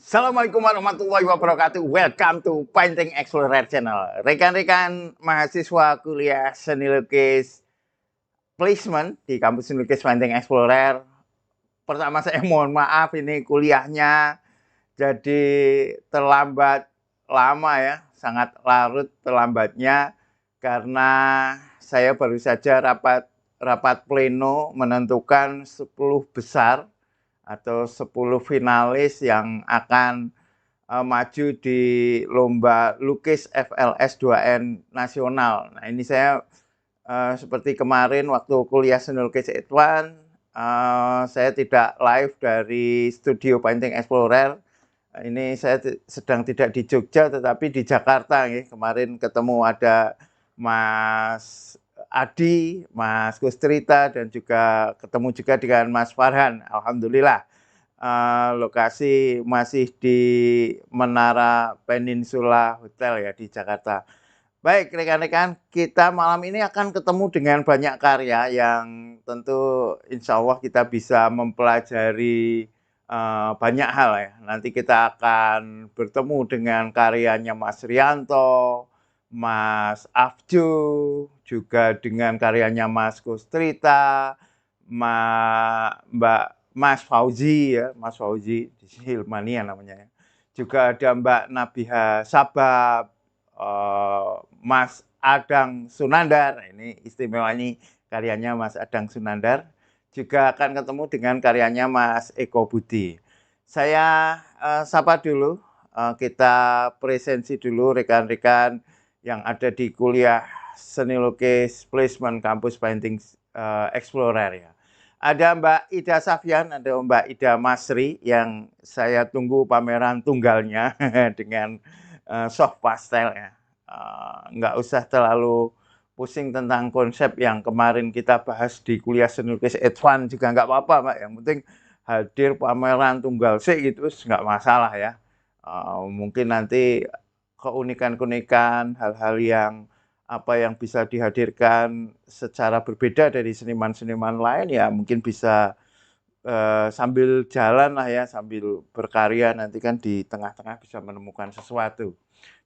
Assalamualaikum warahmatullahi wabarakatuh. Welcome to Painting Explorer Channel. Rekan-rekan mahasiswa kuliah seni lukis placement di kampus seni lukis Painting Explorer. Pertama saya mohon maaf ini kuliahnya jadi terlambat lama ya, sangat larut terlambatnya karena saya baru saja rapat pleno menentukan 10 besar atau 10 finalis yang akan maju di lomba lukis FLS 2N nasional. Nah, ini saya seperti kemarin waktu kuliah seni lukis Edwan, saya tidak live dari studio Painting Explorer. Ini saya sedang tidak di Jogja tetapi di Jakarta ya. Kemarin ketemu ada Mas Adi, Mas Kustrita dan juga ketemu juga dengan Mas Farhan. Alhamdulillah. Lokasi masih di Menara Peninsula Hotel ya di Jakarta. Baik rekan-rekan, kita malam ini akan ketemu dengan banyak karya yang tentu insya Allah kita bisa mempelajari banyak hal ya. Nanti kita akan bertemu dengan karyanya Mas Rianto, Mas Afju, juga dengan karyanya Mas Kustrita, Mbak Mas Fauzi ya, Mas Fauzi di Hilmania namanya ya. Juga ada Mbak Nabiha Sabab, Mas Adang Sunandar. Ini istimewa ini karyanya Mas Adang Sunandar. Juga akan ketemu dengan karyanya Mas Eko Budi. Saya sapa dulu, kita presensi dulu rekan-rekan yang ada di kuliah seni lukis placement kampus Painting Explorer ya. Ada Mbak Ida Safian, ada Mbak Ida Masri yang saya tunggu pameran tunggalnya dengan soft pastel ya. Nggak usah terlalu pusing tentang konsep yang kemarin kita bahas di kuliah seni lukis Advance juga nggak apa-apa Mbak. Yang penting hadir pameran tunggal sih gitu nggak masalah ya. Mungkin nanti keunikan-keunikan hal-hal yang apa yang bisa dihadirkan secara berbeda dari seniman-seniman lain ya mungkin bisa sambil jalan lah ya, sambil berkarya nanti kan di tengah-tengah bisa menemukan sesuatu.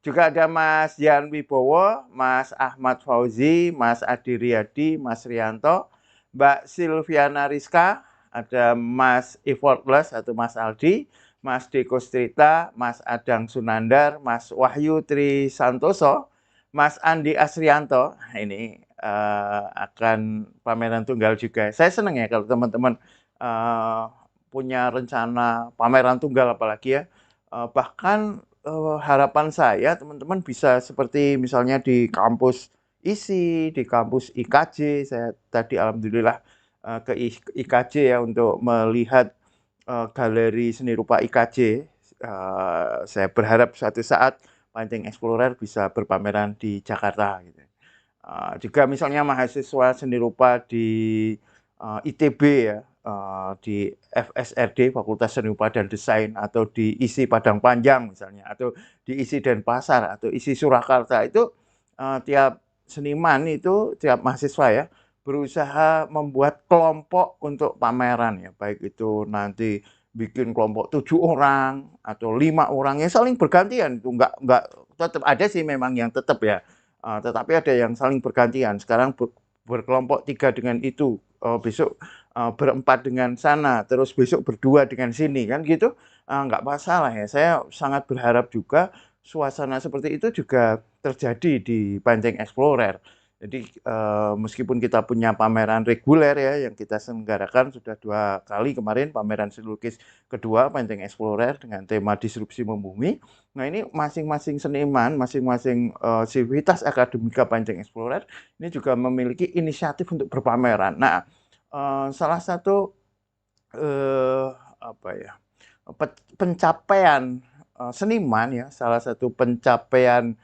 Juga ada Mas Yan Wibowo, Mas Ahmad Fauzi, Mas Adi Riyadi, Mas Rianto, Mbak Silviana Rizka, ada Mas Effortless atau Mas Aldi, Mas Deko Strita, Mas Adang Sunandar, Mas Wahyu Tri Santoso, Mas Andi Asrianto. Ini akan pameran tunggal juga. Saya senang ya kalau teman-teman punya rencana pameran tunggal apalagi ya. Bahkan harapan saya teman-teman bisa seperti misalnya di kampus ISI, di kampus IKJ. Saya tadi alhamdulillah ke IKJ ya untuk melihat galeri seni rupa IKJ. Saya berharap suatu saat Painting Explorer bisa berpameran di Jakarta gitu. Juga misalnya mahasiswa seni rupa di ITB ya, di FSRD Fakultas Seni Rupa dan Desain atau di ISI Padang Panjang misalnya atau di ISI Denpasar atau ISI Surakarta itu tiap seniman itu tiap mahasiswa ya berusaha membuat kelompok untuk pameran ya, baik itu nanti bikin kelompok 7 orang atau 5 orang yang saling bergantian itu enggak tetap ada sih memang yang tetap ya. Tetapi ada yang saling bergantian. Sekarang berkelompok 3 dengan itu, besok berempat dengan sana, terus besok berdua dengan sini kan gitu, nggak masalah ya. Saya sangat berharap juga suasana seperti itu juga terjadi di Painting Explorer. Jadi meskipun kita punya pameran reguler ya yang kita selenggarakan sudah 2 kali kemarin pameran seni lukis kedua Painting Explorer dengan tema disrupsi membumi. Nah ini masing-masing seniman, masing-masing sivitas akademika Painting Explorer ini juga memiliki inisiatif untuk berpameran. Nah salah satu apa ya pencapaian seniman ya, salah satu pencapaian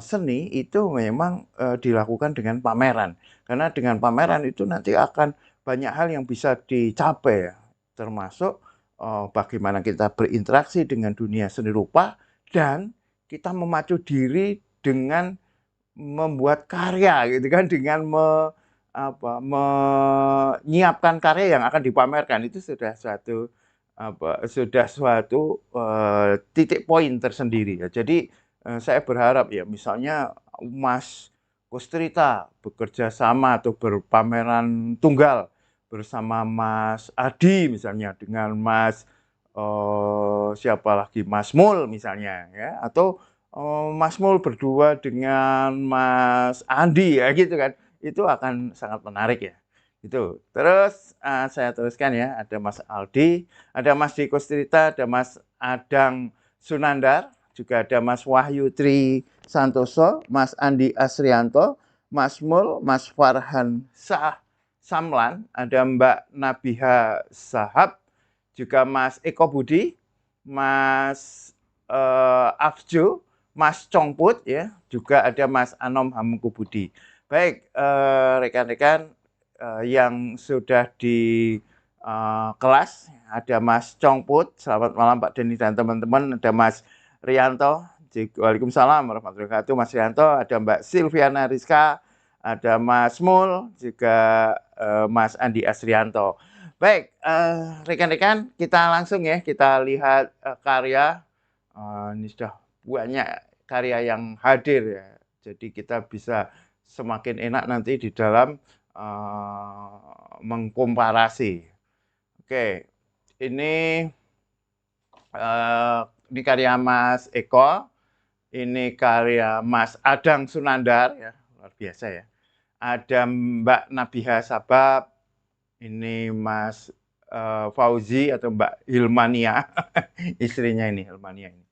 seni itu memang dilakukan dengan pameran. Karena dengan pameran itu nanti akan banyak hal yang bisa dicapai ya, termasuk bagaimana kita berinteraksi dengan dunia seni rupa dan kita memacu diri dengan membuat karya gitu kan, dengan menyiapkan karya yang akan dipamerkan itu sudah suatu sudah suatu, titik poin tersendiri ya. Jadi, saya berharap ya misalnya Mas Kustrita bekerja sama atau berpameran tunggal bersama Mas Adi misalnya dengan Mas, siapa lagi, Mas Mul misalnya ya, atau, Mas Mul berdua dengan Mas Andi ya gitu kan, itu akan sangat menarik ya, itu. Terus, saya teruskan ya, ada Mas Aldi, ada Mas Diko Strita, ada Mas Adang Sunandar, juga ada Mas Wahyu Tri Santoso, Mas Andi Asrianto, Mas Mul, Mas Farhan Samlan, ada Mbak Nabiha Sahab, juga Mas Eko Budi, Mas Afjo, Mas Congput ya, juga ada Mas Anom Hamengkubudi. Baik, rekan-rekan yang sudah di kelas, ada Mas Congput, selamat malam Pak Denny dan teman-teman, ada Mas Rianto, waalaikumsalam warahmatullahi wabarakatuh, Mas Rianto, ada Mbak Silviana Rizka, ada Mas Mul, juga Mas Andi Asrianto. Baik, rekan-rekan, kita langsung ya, kita lihat karya. Ini sudah banyak karya yang hadir ya, jadi kita bisa semakin enak nanti di dalam mengkomparasi. Oke, ini karya Mas Eko, ini karya Mas Adang Sunandar ya, luar biasa ya. Ada Mbak Nabiha Sabab, ini Mas Fauzi atau Mbak Hilmania, istrinya ini Hilmania ini.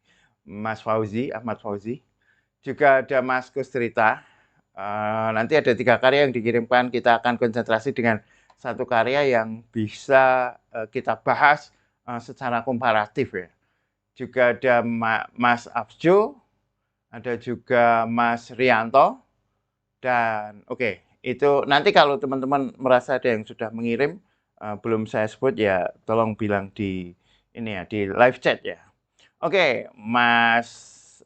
Mas Fauzi, Ahmad Fauzi. Juga ada Mas Kustrita. Nanti ada 3 karya yang dikirimkan, kita akan konsentrasi dengan satu karya yang bisa kita bahas secara komparatif ya. Juga ada Mas Afjo, ada juga Mas Rianto, dan oke, itu nanti kalau teman-teman merasa ada yang sudah mengirim, belum saya sebut ya, tolong bilang di ini ya, di live chat ya. Oke, Mas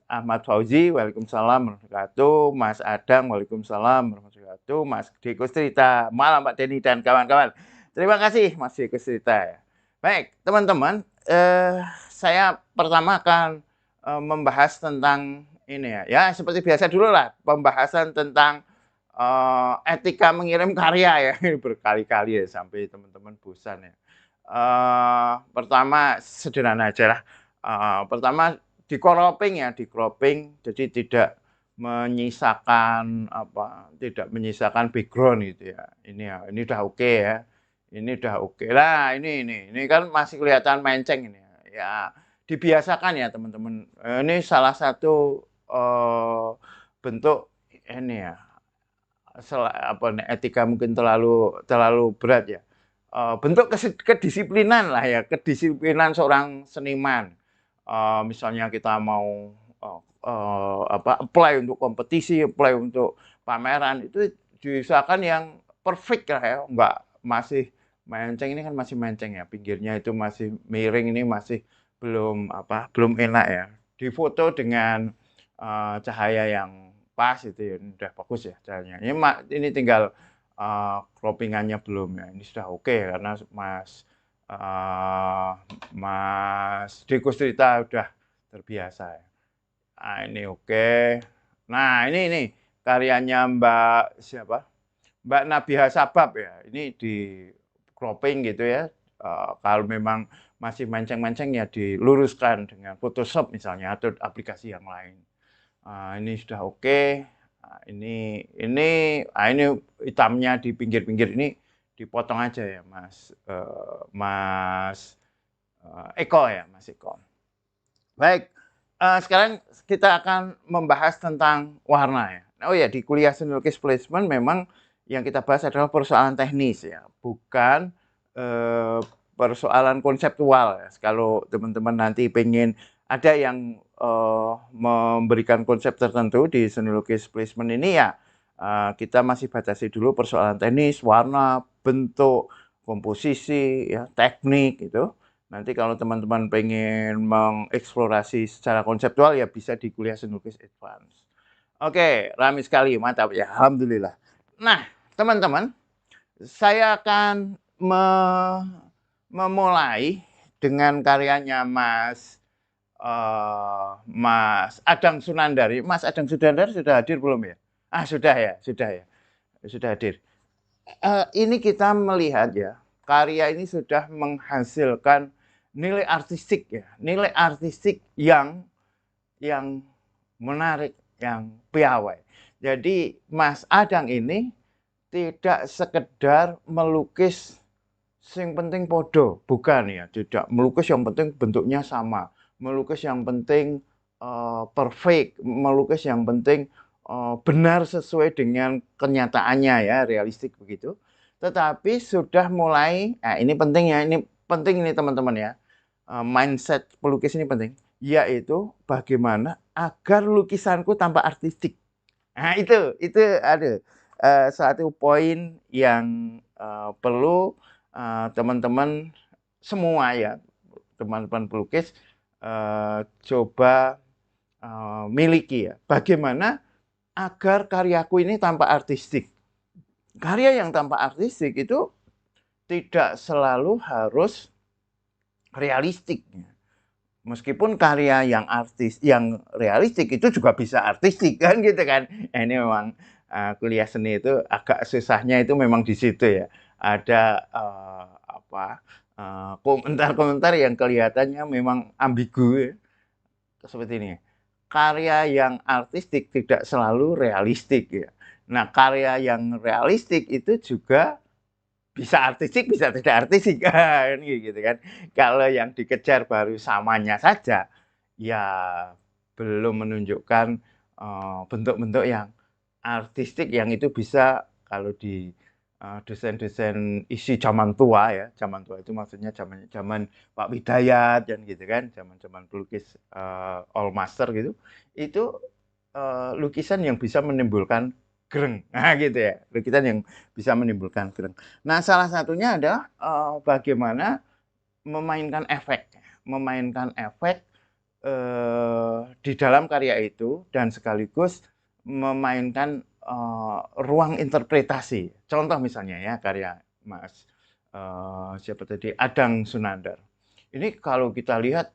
Ahmad Fauzi, waalaikumsalam warahmatullahi wabarakatuh. Mas Adang, waalaikumsalam warahmatullahi wabarakatuh. Mas Diko Strita, malam Pak Denny dan kawan-kawan. Terima kasih Mas Diko Strita ya. Baik, teman-teman, saya pertama akan membahas tentang ini ya, ya seperti biasa dulu lah, pembahasan tentang etika mengirim karya ya, berkali-kali ya sampai teman-teman bosan ya. Pertama sederhana aja lah. Pertama di cropping ya, di cropping, jadi tidak menyisakan tidak menyisakan background gitu ya. Ini udah oke ya. Ini udah oke lah. Ini kan masih kelihatan menceng ini ya. Ya dibiasakan ya teman-teman. Ini salah satu bentuk ini ya, etika mungkin terlalu berat ya. Bentuk kedisiplinan lah ya, kedisiplinan seorang seniman. Misalnya kita mau apply untuk kompetisi, apply untuk pameran, itu diusahakan yang perfect lah ya, nggak masih menceng, ini kan masih menceng ya, pinggirnya itu masih miring, ini masih belum enak ya. Difoto dengan cahaya yang pas itu ya, udah bagus ya cahayanya. Ini tinggal croppingannya belum ya. Ini sudah oke karena Mas Diko Strita udah terbiasa ya. Nah, ini oke. Nah, ini karyanya Mbak siapa? Mbak Nabiha Sabab ya. Ini di cropping gitu ya. Kalau memang masih menceng-menceng ya diluruskan dengan Photoshop misalnya atau aplikasi yang lain. Ini sudah oke. Ini hitamnya di pinggir-pinggir ini dipotong aja ya, Mas Eko ya, Mas Eko. Baik, sekarang kita akan membahas tentang warna ya. Oh ya, di kuliah seni lukis placement memang yang kita bahas adalah persoalan teknis ya, bukan persoalan konseptual ya. Kalau teman-teman nanti pengen ada yang memberikan konsep tertentu di seni lukis placement ini ya, kita masih batasi dulu persoalan teknis, warna, bentuk, komposisi, ya, teknik itu. Nanti kalau teman-teman pengen mengeksplorasi secara konseptual ya bisa di kuliah seni lukis advance. Oke, ramai sekali, mantap ya, alhamdulillah. Nah, teman-teman, saya akan memulai dengan karyanya Mas Adang Sunandari. Mas Adang Sunandari sudah hadir belum ya? Sudah ya, sudah hadir. Ini kita melihat ya, karya ini sudah menghasilkan nilai artistik ya, nilai artistik yang menarik, yang piawai. Jadi Mas Adang ini tidak sekedar melukis yang penting podo, bukan ya, tidak melukis yang penting bentuknya sama, melukis yang penting perfect, melukis yang penting benar sesuai dengan kenyataannya ya, realistik begitu. Tetapi sudah mulai, ini penting ya, ini penting ini teman-teman ya, mindset pelukis ini penting, yaitu bagaimana agar lukisanku tampak artistik. Nah itu ada satu poin yang perlu teman-teman semua ya, teman-teman pelukis coba miliki ya. Bagaimana agar karyaku ini tampak artistik. Karya yang tampak artistik itu tidak selalu harus realistik. Meskipun karya yang realistik itu juga bisa artistik kan gitu kan. Ini memang kuliah seni itu agak susahnya itu memang di situ ya. Ada komentar-komentar yang kelihatannya memang ambigu ya. Seperti ini. Karya yang artistik tidak selalu realistik ya. Nah, karya yang realistik itu juga bisa artistik, bisa tidak artistik kan gitu kan. Kalau yang dikejar baru samanya saja, ya belum menunjukkan bentuk-bentuk yang artistik yang itu bisa kalau di desain-desain isi zaman tua ya. Zaman tua itu maksudnya zaman Pak Widayat dan gitu kan, zaman-zaman pelukis all master gitu. Itu lukisan yang bisa menimbulkan gereng. Nah, gitu ya. Lukisan yang bisa menimbulkan gereng. Nah, salah satunya adalah bagaimana memainkan efek. Memainkan efek di dalam karya itu dan sekaligus memainkan ruang interpretasi. Contoh misalnya ya karya Mas siapa tadi Adang Sunandar. Ini kalau kita lihat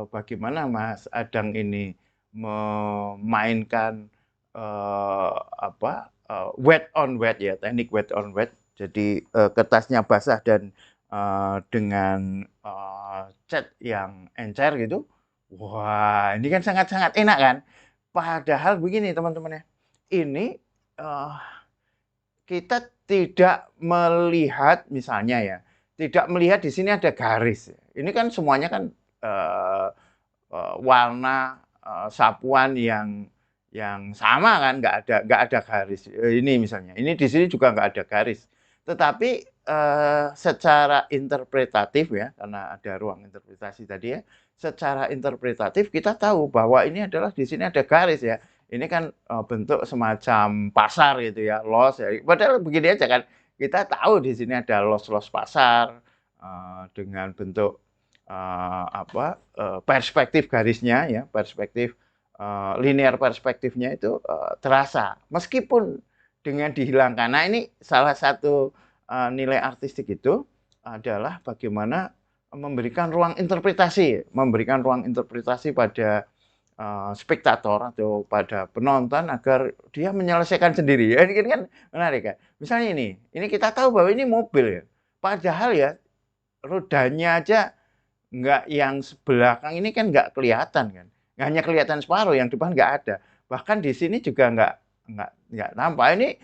bagaimana Mas Adang ini memainkan wet on wet ya, teknik wet on wet. Jadi kertasnya basah dan dengan cat yang encer gitu. Wah, ini kan sangat-sangat enak kan? Padahal begini teman-teman ya. Ini kita tidak melihat misalnya ya, tidak melihat di sini ada garis. Ini kan semuanya kan warna sapuan yang sama kan, nggak ada garis. Ini misalnya, ini di sini juga nggak ada garis. Tetapi secara interpretatif ya, karena ada ruang interpretasi tadi ya, secara interpretatif kita tahu bahwa ini adalah di sini ada garis ya. Ini kan bentuk semacam pasar gitu ya, los ya. Padahal begini aja kan, kita tahu di sini ada los-los pasar dengan bentuk perspektif garisnya ya, perspektif linear perspektifnya itu terasa. Meskipun dengan dihilangkan. Nah ini salah satu nilai artistik itu adalah bagaimana memberikan ruang interpretasi pada spektator atau pada penonton agar dia menyelesaikan sendiri. Ya, ini kan menarik kan. Misalnya ini kita tahu bahwa ini mobil ya. Padahal ya rodanya aja nggak yang belakang ini kan nggak kelihatan kan. Hanya kelihatan separuh, yang depan nggak ada. Bahkan di sini juga nggak nampak. Ini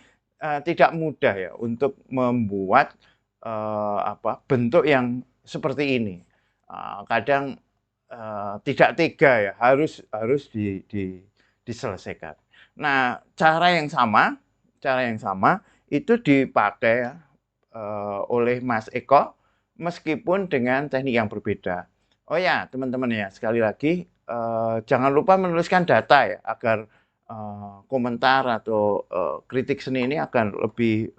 tidak mudah ya untuk membuat bentuk yang seperti ini. Kadang tidak tega ya, harus diselesaikan. Nah, cara yang sama itu dipakai oleh Mas Eko meskipun dengan teknik yang berbeda. Oh ya, teman-teman ya, sekali lagi jangan lupa menuliskan data ya agar komentar atau kritik seni ini akan lebih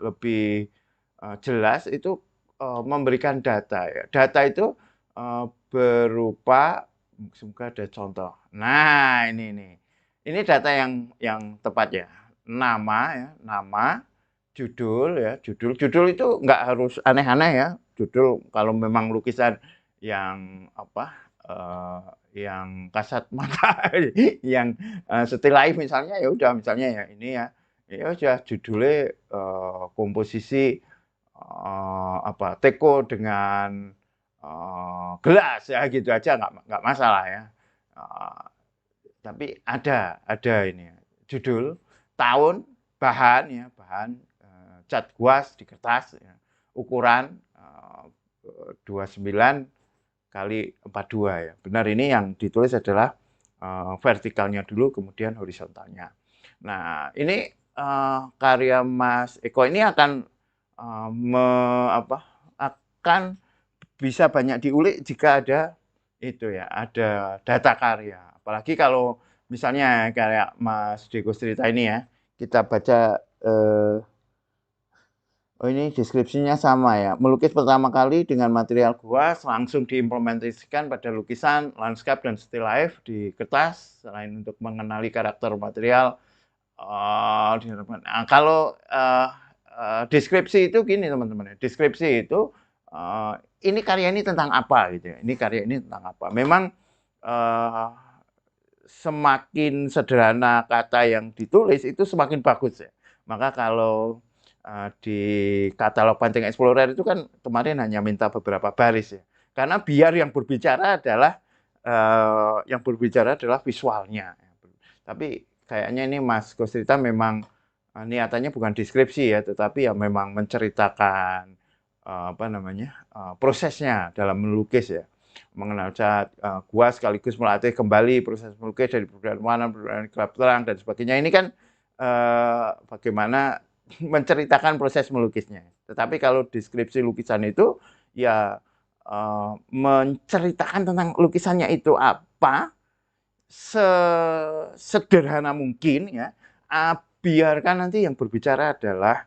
jelas itu memberikan data ya. Data itu berupa semoga ada contoh. Nah, ini data yang tepat ya. Nama, judul ya, judul itu nggak harus aneh-aneh ya. Judul kalau memang lukisan yang apa, yang kasat mata, yang, still life misalnya, ya udah misalnya ya ini ya, ya udah judulnya, komposisi, apa, teko dengan, gelas, ya gitu aja nggak masalah ya. Eee, tapi ada ini, judul, tahun, bahan ya, bahan, cat guas di kertas ya, ukuran, 29 kali 42 ya. Benar, ini yang ditulis adalah, vertikalnya dulu kemudian horizontalnya. Nah ini, karya Mas Eko ini akan, akan bisa banyak diulik jika ada itu ya, ada data karya. Apalagi kalau misalnya kayak Mas Deko cerita ini ya, kita baca, oh ini deskripsinya sama ya, melukis pertama kali dengan material guas, langsung diimplementasikan pada lukisan, landscape, dan still life di kertas, selain untuk mengenali karakter material. Kalau deskripsi itu gini teman-teman, deskripsi itu ini karya ini tentang apa gitu ya, ini karya ini tentang apa. Memang uh, semakin sederhana kata yang ditulis itu semakin bagus ya. Maka kalau di katalog Pancing Explorer itu kan kemarin hanya minta beberapa baris ya. Karena biar yang berbicara adalah visualnya. Tapi kayaknya ini Mas Gosrita memang niatannya bukan deskripsi ya, tetapi ya memang menceritakan prosesnya dalam melukis ya, mengenal cat guas sekaligus melatih kembali proses melukis dari perbedaan warna, perbedaan gelap terang dan sebagainya. Ini kan bagaimana menceritakan proses melukisnya. Tetapi kalau deskripsi lukisan itu ya menceritakan tentang lukisannya itu apa, sesederhana mungkin ya, biarkan nanti yang berbicara adalah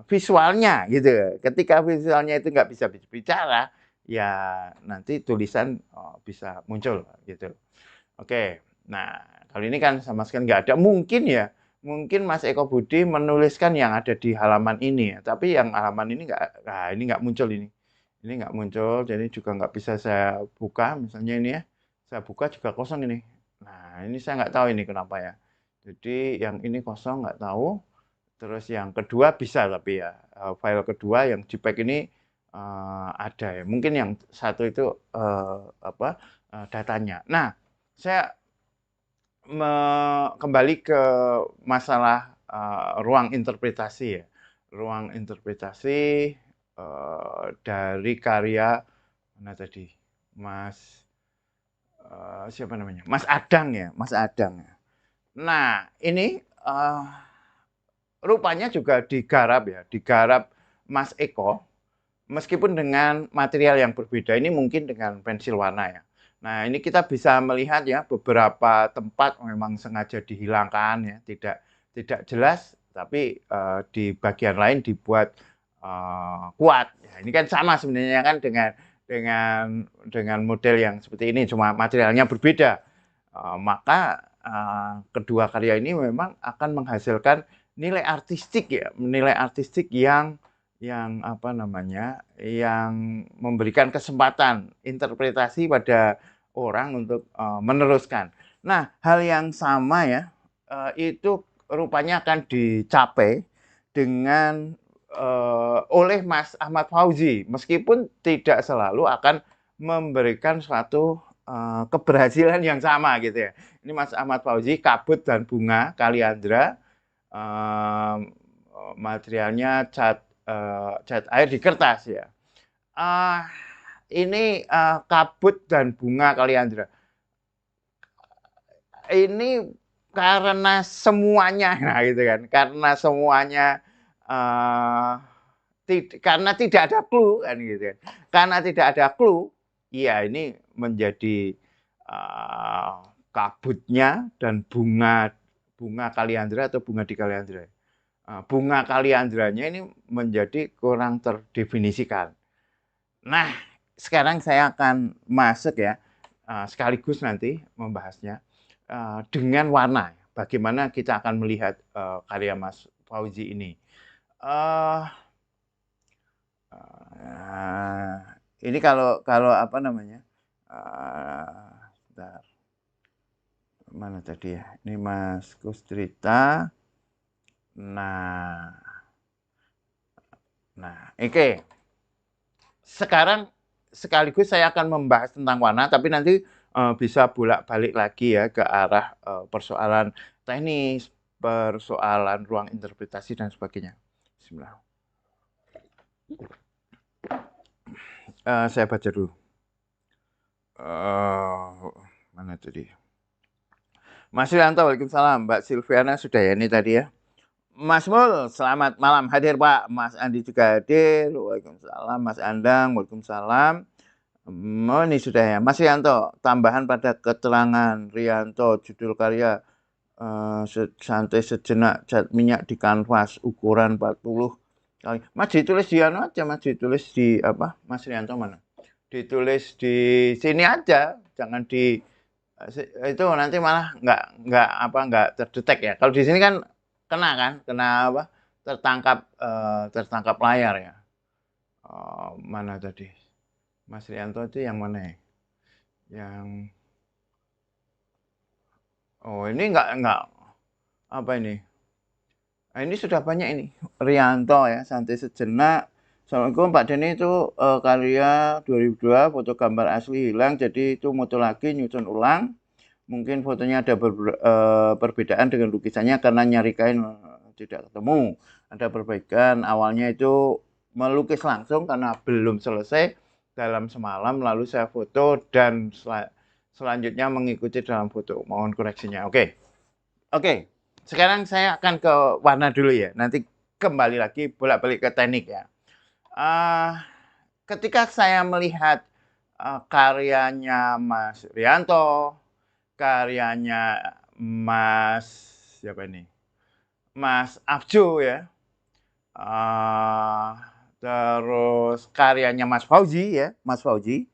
visualnya gitu. Ketika visualnya itu nggak bisa bicara, ya nanti tulisan bisa muncul gitu. Oke, nah kali ini kan sama sekali nggak ada. Mungkin Mas Eko Budi menuliskan yang ada di halaman ini, ya. Tapi yang halaman ini nggak muncul ini. Ini nggak muncul, jadi juga nggak bisa saya buka. Misalnya ini ya, saya buka juga kosong ini. Nah ini saya nggak tahu ini kenapa ya. Jadi yang ini kosong nggak tahu. Terus yang kedua bisa tapi ya file kedua yang JPEG ini ada ya. Mungkin yang satu itu datanya. Nah, saya kembali ke masalah ruang interpretasi ya. Ruang interpretasi dari karya mana tadi? Mas siapa namanya? Mas Adang ya, Mas Adang ya. Nah, ini rupanya juga digarap Mas Eko, meskipun dengan material yang berbeda. Ini mungkin dengan pensil warna ya. Nah, ini kita bisa melihat ya beberapa tempat memang sengaja dihilangkan ya, tidak jelas, tapi di bagian lain dibuat kuat. Ya, ini kan sama sebenarnya kan dengan model yang seperti ini, cuma materialnya berbeda. Maka kedua karya ini memang akan menghasilkan nilai artistik ya, nilai artistik yang apa namanya, yang memberikan kesempatan interpretasi pada orang untuk meneruskan. Nah, hal yang sama ya, itu rupanya akan dicapai dengan oleh Mas Ahmad Fauzi, meskipun tidak selalu akan memberikan suatu keberhasilan yang sama gitu ya. Ini Mas Ahmad Fauzi, Kabut dan Bunga Kaliandra, materialnya cat air di kertas ya. Ini Kabut dan Bunga Kaliandra. Ini karena semuanya, nah gitu kan, karena semuanya karena tidak ada clue kan gitu kan. Karena tidak ada clue, iya ini menjadi kabutnya dan bunga Kaliandra atau bunga di Kaliandra. Bunga Kaliandranya ini menjadi kurang terdefinisikan. Nah, sekarang saya akan masuk ya, sekaligus nanti membahasnya dengan warna. Bagaimana kita akan melihat karya Mas Fauzi ini. Ini kalau apa namanya? Bentar. Mana tadi ya? Ini Mas Kustrita. Nah, oke. Sekarang sekaligus saya akan membahas tentang warna, tapi nanti bisa bolak-balik lagi ya ke arah persoalan teknis, persoalan ruang interpretasi dan sebagainya. Bismillah. Saya baca dulu. Mana tadi? Mas Rianto, waalaikumsalam. Mbak Silviana sudah ya ini tadi ya. Mas Mul, selamat malam hadir Pak. Mas Andi juga hadir. Waalaikumsalam. Mas Andang, waalaikumsalam. Oh, ini sudah ya. Mas Rianto, tambahan pada keterangan Rianto, judul karya santai sejenak cat minyak di kanvas ukuran 40 kali. Mas ditulis di anu aja, Mas ditulis di apa? Mas Rianto mana? Ditulis di sini aja, jangan di itu nanti malah nggak terdetek ya. Kalau di sini kan kena apa? Tertangkap layar ya. Mana tadi? Mas Rianto itu yang mana ya? Yang ini enggak apa ini? Nah, ini sudah banyak ini. Rianto ya, santai sejenak. Assalamualaikum Pak Denny, itu karya 2002, foto gambar asli hilang, jadi itu moto lagi nyusun ulang. Mungkin fotonya ada perbedaan dengan lukisannya karena nyari kain tidak ketemu. Ada perbaikan, awalnya itu melukis langsung karena belum selesai dalam semalam, lalu saya foto dan selanjutnya mengikuti dalam foto. Mohon koreksinya. Oke. Sekarang saya akan ke warna dulu ya. Nanti kembali lagi bolak-balik ke teknik ya. Ketika saya melihat karyanya Mas Rianto, karyanya Mas siapa ini? Mas Afjo ya. Terus karyanya Mas Fauzi ya, Mas Fauzi.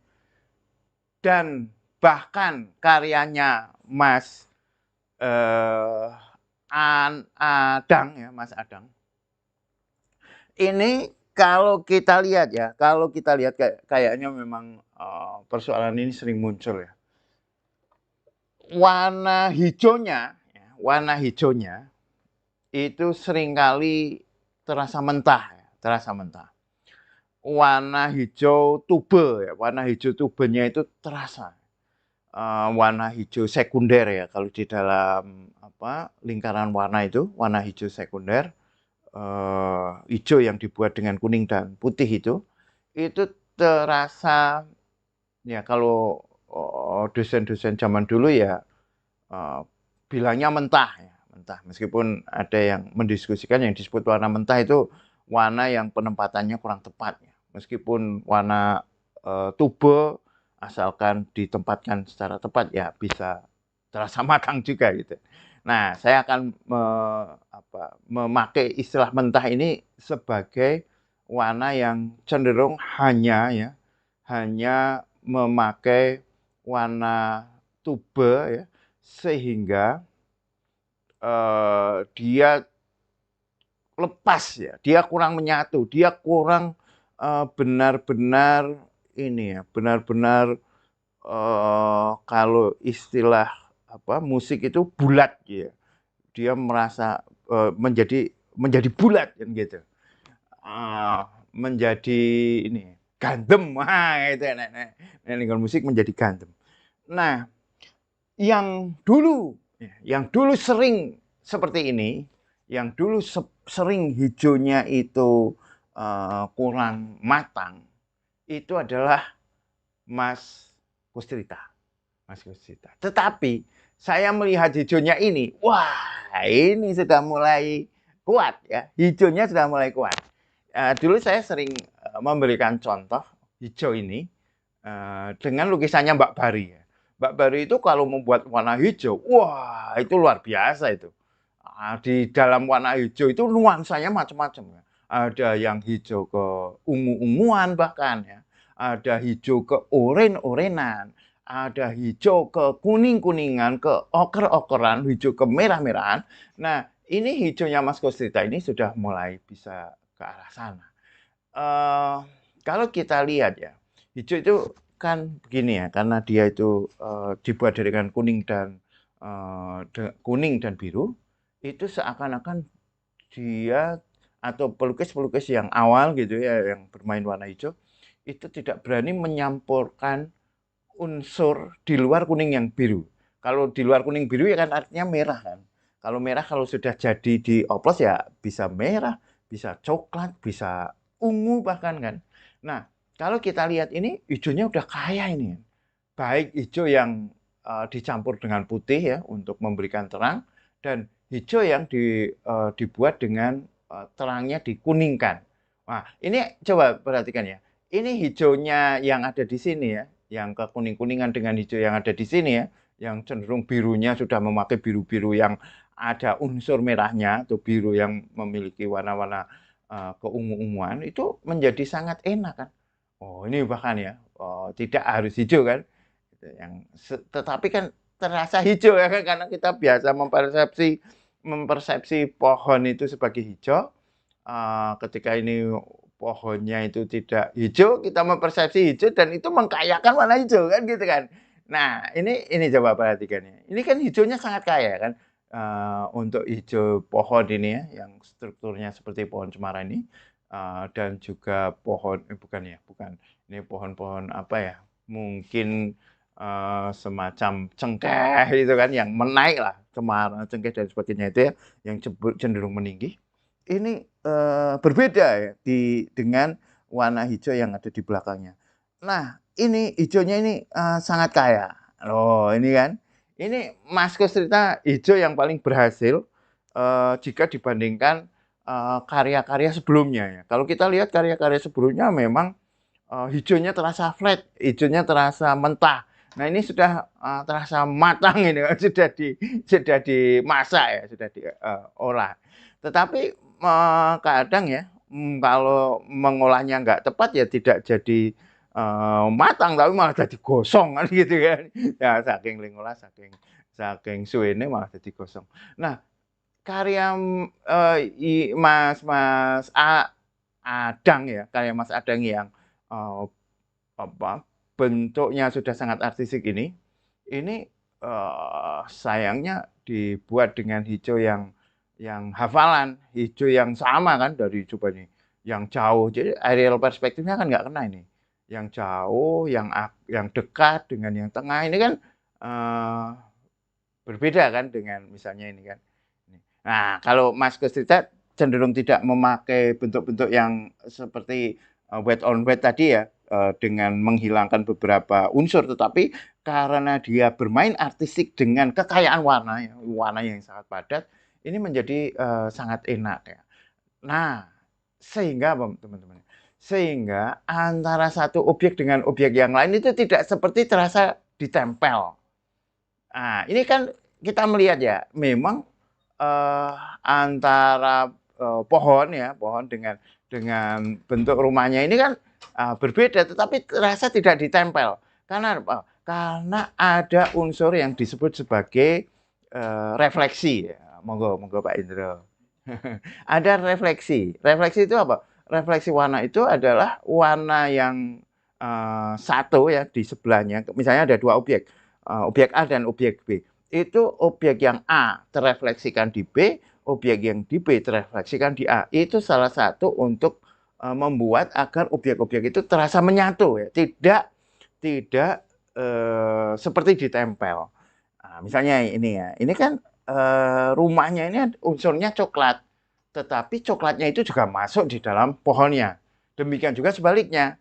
Dan bahkan karyanya Mas Adang ya, Mas Adang. Ini kalau kita lihat kayaknya memang persoalan ini sering muncul ya. Warna hijaunya itu seringkali terasa mentah. Warna hijau tube ya, warna hijau tubenya itu terasa. Warna hijau sekunder ya, kalau di dalam lingkaran warna itu, warna hijau sekunder, hijau yang dibuat dengan kuning dan putih itu terasa ya, kalau dosen-dosen zaman dulu ya bilangnya mentah ya, meskipun ada yang mendiskusikan yang disebut warna mentah itu warna yang penempatannya kurang tepat ya. Meskipun warna tube asalkan ditempatkan secara tepat ya bisa terasa matang juga gitu. Nah, saya akan memakai istilah mentah ini sebagai warna yang cenderung hanya memakai warna tube ya, sehingga dia lepas ya, dia kurang menyatu, dia kurang benar-benar ini ya, benar-benar kalau istilah musik itu bulat ya. Dia merasa menjadi bulat kan gitu. Menjadi ini gandem, itu kalau musik menjadi gandem. Nah, yang dulu sering seperti ini, yang dulu sering hijaunya itu kurang matang, itu adalah Mas Kustrita. Tetapi saya melihat hijaunya ini, wah ini sudah mulai kuat ya, hijaunya sudah mulai kuat. Dulu saya sering memberikan contoh hijau ini dengan lukisannya Mbak Bari ya. Mbak Bari itu kalau membuat warna hijau, wah itu luar biasa itu. Di dalam warna hijau itu nuansanya macam-macam ya. Ada yang hijau ke ungu-unguan bahkan ya. Ada hijau ke oren-orenan. Ada hijau ke kuning-kuningan, ke oker-okeran, hijau ke merah-merahan. Nah, ini hijaunya Mas Kustrita ini sudah mulai bisa ke arah sana. Kalau kita lihat ya, Hijau itu kan begini ya, karena dia itu dibuat dari kan kuning dan biru, itu seakan-akan dia atau pelukis-pelukis yang awal gitu ya, yang bermain warna hijau, itu tidak berani menyampurkan unsur di luar kuning yang biru. Kalau di luar kuning biru ya kan artinya merah kan. Kalau merah kalau sudah jadi dioplos ya bisa merah, bisa coklat, bisa ungu bahkan kan. Nah, kalau kita lihat ini hijaunya udah kaya ini. Baik hijau yang dicampur dengan putih ya untuk memberikan terang dan hijau yang dibuat dengan terangnya dikuningkan. Nah, ini coba perhatikan ya. Ini hijaunya yang ada di sini ya, yang kekuning-kuningan dengan hijau yang ada di sini ya, yang cenderung birunya sudah memakai biru-biru yang ada unsur merahnya atau biru yang memiliki warna-warna keungu-unguan itu menjadi sangat enak kan. Oh, ini bahkan ya, tidak harus hijau kan. Tetapi kan terasa hijau ya kan karena kita biasa mempersepsi pohon itu sebagai hijau. Ketika ini pohonnya itu tidak hijau, kita mempersepsi hijau dan itu mengkayakan warna hijau kan gitu kan. Nah, ini coba perhatikan ya. Ini kan hijaunya sangat kaya kan. Untuk hijau pohon ini ya, yang strukturnya seperti pohon cemara ini, dan juga pohon, bukan ya, bukan. Ini pohon-pohon apa ya? Mungkin semacam cengkeh itu kan yang menaik lah, cemara, cengkeh dan sebagainya itu ya, yang cenderung meninggi. Ini berbeda ya dengan warna hijau yang ada di belakangnya. Nah, ini hijaunya ini sangat kaya. Loh, ini kan. Ini Mas Kus cerita hijau yang paling berhasil jika dibandingkan karya-karya sebelumnya ya. Kalau kita lihat karya-karya sebelumnya memang hijaunya terasa flat, hijaunya terasa mentah. Nah, ini sudah terasa matang ini, sudah dimasak ya, sudah diolah. Tetapi kadang ya, kalau mengolahnya nggak tepat ya tidak jadi matang, tapi malah jadi gosong kan gitu kan. Ya saking lingolah, saking suwene malah jadi gosong. Nah, karya Mas Mas Adang ya, karya Mas Adang yang uh, apa bentuknya sudah sangat artistik ini sayangnya dibuat dengan hijau yang hafalan, hijau yang sama kan dari coba nih, yang jauh. Jadi aerial perspektifnya kan nggak kena ini. Yang jauh, yang dekat dengan yang tengah ini kan uh, berbeda kan dengan misalnya ini kan. Nah, kalau Mas Kustrita cenderung tidak memakai bentuk-bentuk yang seperti wet on wet tadi ya, dengan menghilangkan beberapa unsur, tetapi karena dia bermain artistik dengan kekayaan warna, ya, warna yang sangat padat, ini menjadi sangat enak ya. Nah, sehingga teman-teman, sehingga antara satu objek dengan objek yang lain itu tidak seperti terasa ditempel. Nah, ini kan kita melihat ya, memang antara pohon ya, pohon dengan bentuk rumahnya ini kan berbeda, tetapi terasa tidak ditempel. Karena apa? Karena ada unsur yang disebut sebagai refleksi. Ya. Monggo, monggo Pak Indro. Ada refleksi. Refleksi itu apa? Refleksi warna itu adalah warna yang satu ya di sebelahnya. Misalnya ada dua objek, objek A dan objek B. Itu objek yang A terefleksikan di B, objek yang di B terefleksikan di A. Itu salah satu untuk membuat agar objek-objek itu terasa menyatu ya, tidak seperti ditempel. Nah, misalnya ini ya, ini kan rumahnya ini unsurnya coklat, tetapi coklatnya itu juga masuk di dalam pohonnya. Demikian juga sebaliknya,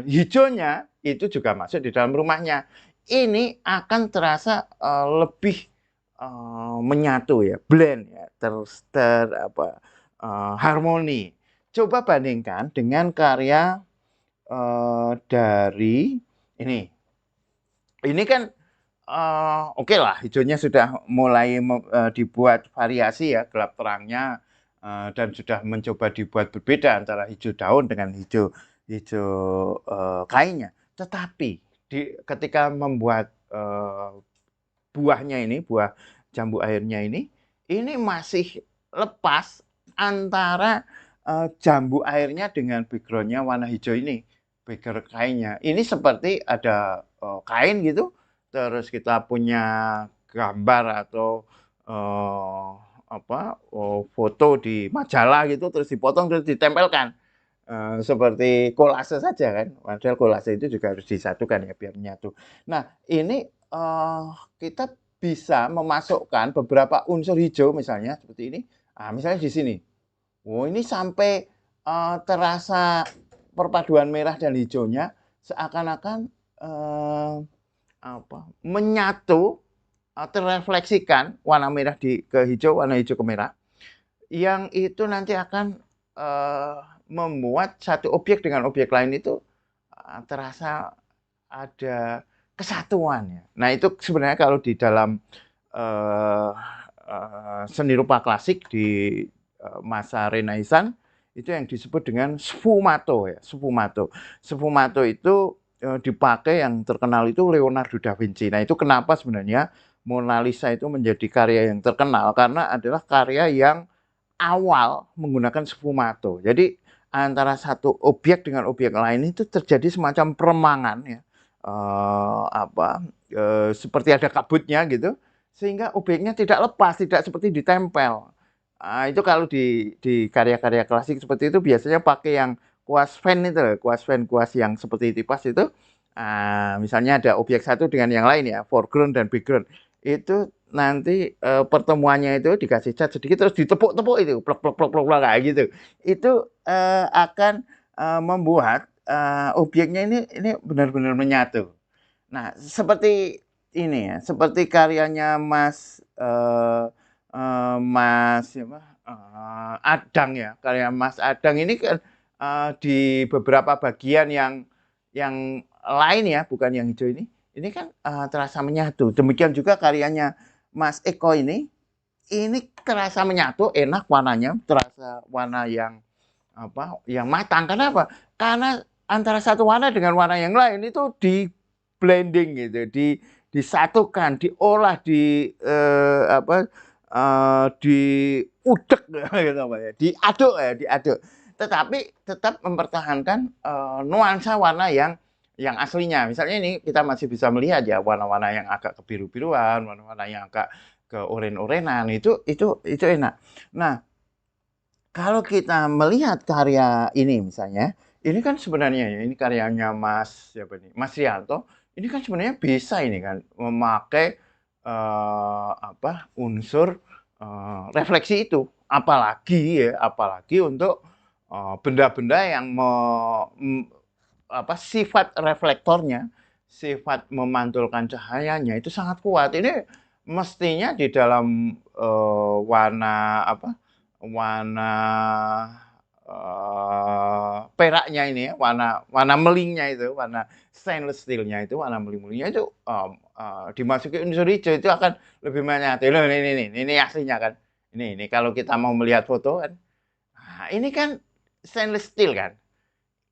hijaunya itu juga masuk di dalam rumahnya. Ini akan terasa lebih menyatu ya, blend ya, harmoni. Coba bandingkan dengan karya dari ini. Ini kan oke lah, hijaunya sudah mulai dibuat variasi ya, gelap terangnya, dan sudah mencoba dibuat berbeda antara hijau daun dengan hijau kainnya. Tetapi ketika membuat buahnya ini, buah jambu airnya ini masih lepas antara jambu airnya dengan backgroundnya warna hijau ini. backer kainnya. Ini seperti ada kain gitu, terus kita punya gambar atau foto di majalah gitu, terus dipotong terus ditempelkan. Seperti kolase saja kan, padahal kolase itu juga harus disatukan ya biar menyatu. Nah ini kita bisa memasukkan beberapa unsur hijau misalnya seperti ini. Misalnya di sini. Oh ini sampai terasa perpaduan merah dan hijaunya seakan-akan menyatu, terrefleksikan warna merah ke hijau, warna hijau ke merah, yang itu nanti akan membuat satu objek dengan objek lain itu terasa ada kesatuan ya. Nah itu sebenarnya kalau di dalam seni rupa klasik di masa Renaissance itu yang disebut dengan sfumato ya, sfumato. Sfumato itu dipakai yang terkenal itu Leonardo da Vinci. Nah itu kenapa sebenarnya Mona Lisa itu menjadi karya yang terkenal karena adalah karya yang awal menggunakan sfumato. Jadi antara satu objek dengan objek lain itu terjadi semacam peremangan ya, seperti ada kabutnya gitu, sehingga objeknya tidak lepas, tidak seperti ditempel. Itu kalau di karya-karya klasik seperti itu biasanya pakai yang kuas fan itu, kuas yang seperti tipas itu. Misalnya ada objek satu dengan yang lain ya, foreground dan background. Itu nanti pertemuannya itu dikasih cat sedikit terus ditepuk-tepuk itu plok kayak gitu. Itu akan membuat objeknya ini benar-benar menyatu. Nah, seperti ini ya, seperti karyanya Mas Adang ya, karya Mas Adang ini kan di beberapa bagian yang lain ya, bukan yang hijau ini kan terasa menyatu. Demikian juga karyanya Mas Eko ini terasa menyatu, enak warnanya, terasa warna yang matang. Kenapa? Karena antara satu warna dengan warna yang lain itu di blending gitu, disatukan, diolah, diudek gitu ya, diaduk. Tetapi tetap mempertahankan nuansa warna yang aslinya. Misalnya ini kita masih bisa melihat ya warna-warna yang agak kebiru-biruan, warna-warna yang agak ke oren-orenan itu enak. Nah, kalau kita melihat karya ini misalnya, ini kan sebenarnya ya, ini karyanya Mas Rianto, ini kan sebenarnya bisa ini kan memakai unsur refleksi itu, apalagi untuk benda-benda yang sifat reflektornya, sifat memantulkan cahayanya itu sangat kuat. Ini mestinya di dalam warna peraknya ini ya, warna melingnya itu, warna stainless steelnya itu, warna meling-melingnya itu dimasuki unsur hijau itu akan lebih menyatu. Loh, ini aslinya kan. Ini kalau kita mau melihat foto kan, ini kan stainless steel kan.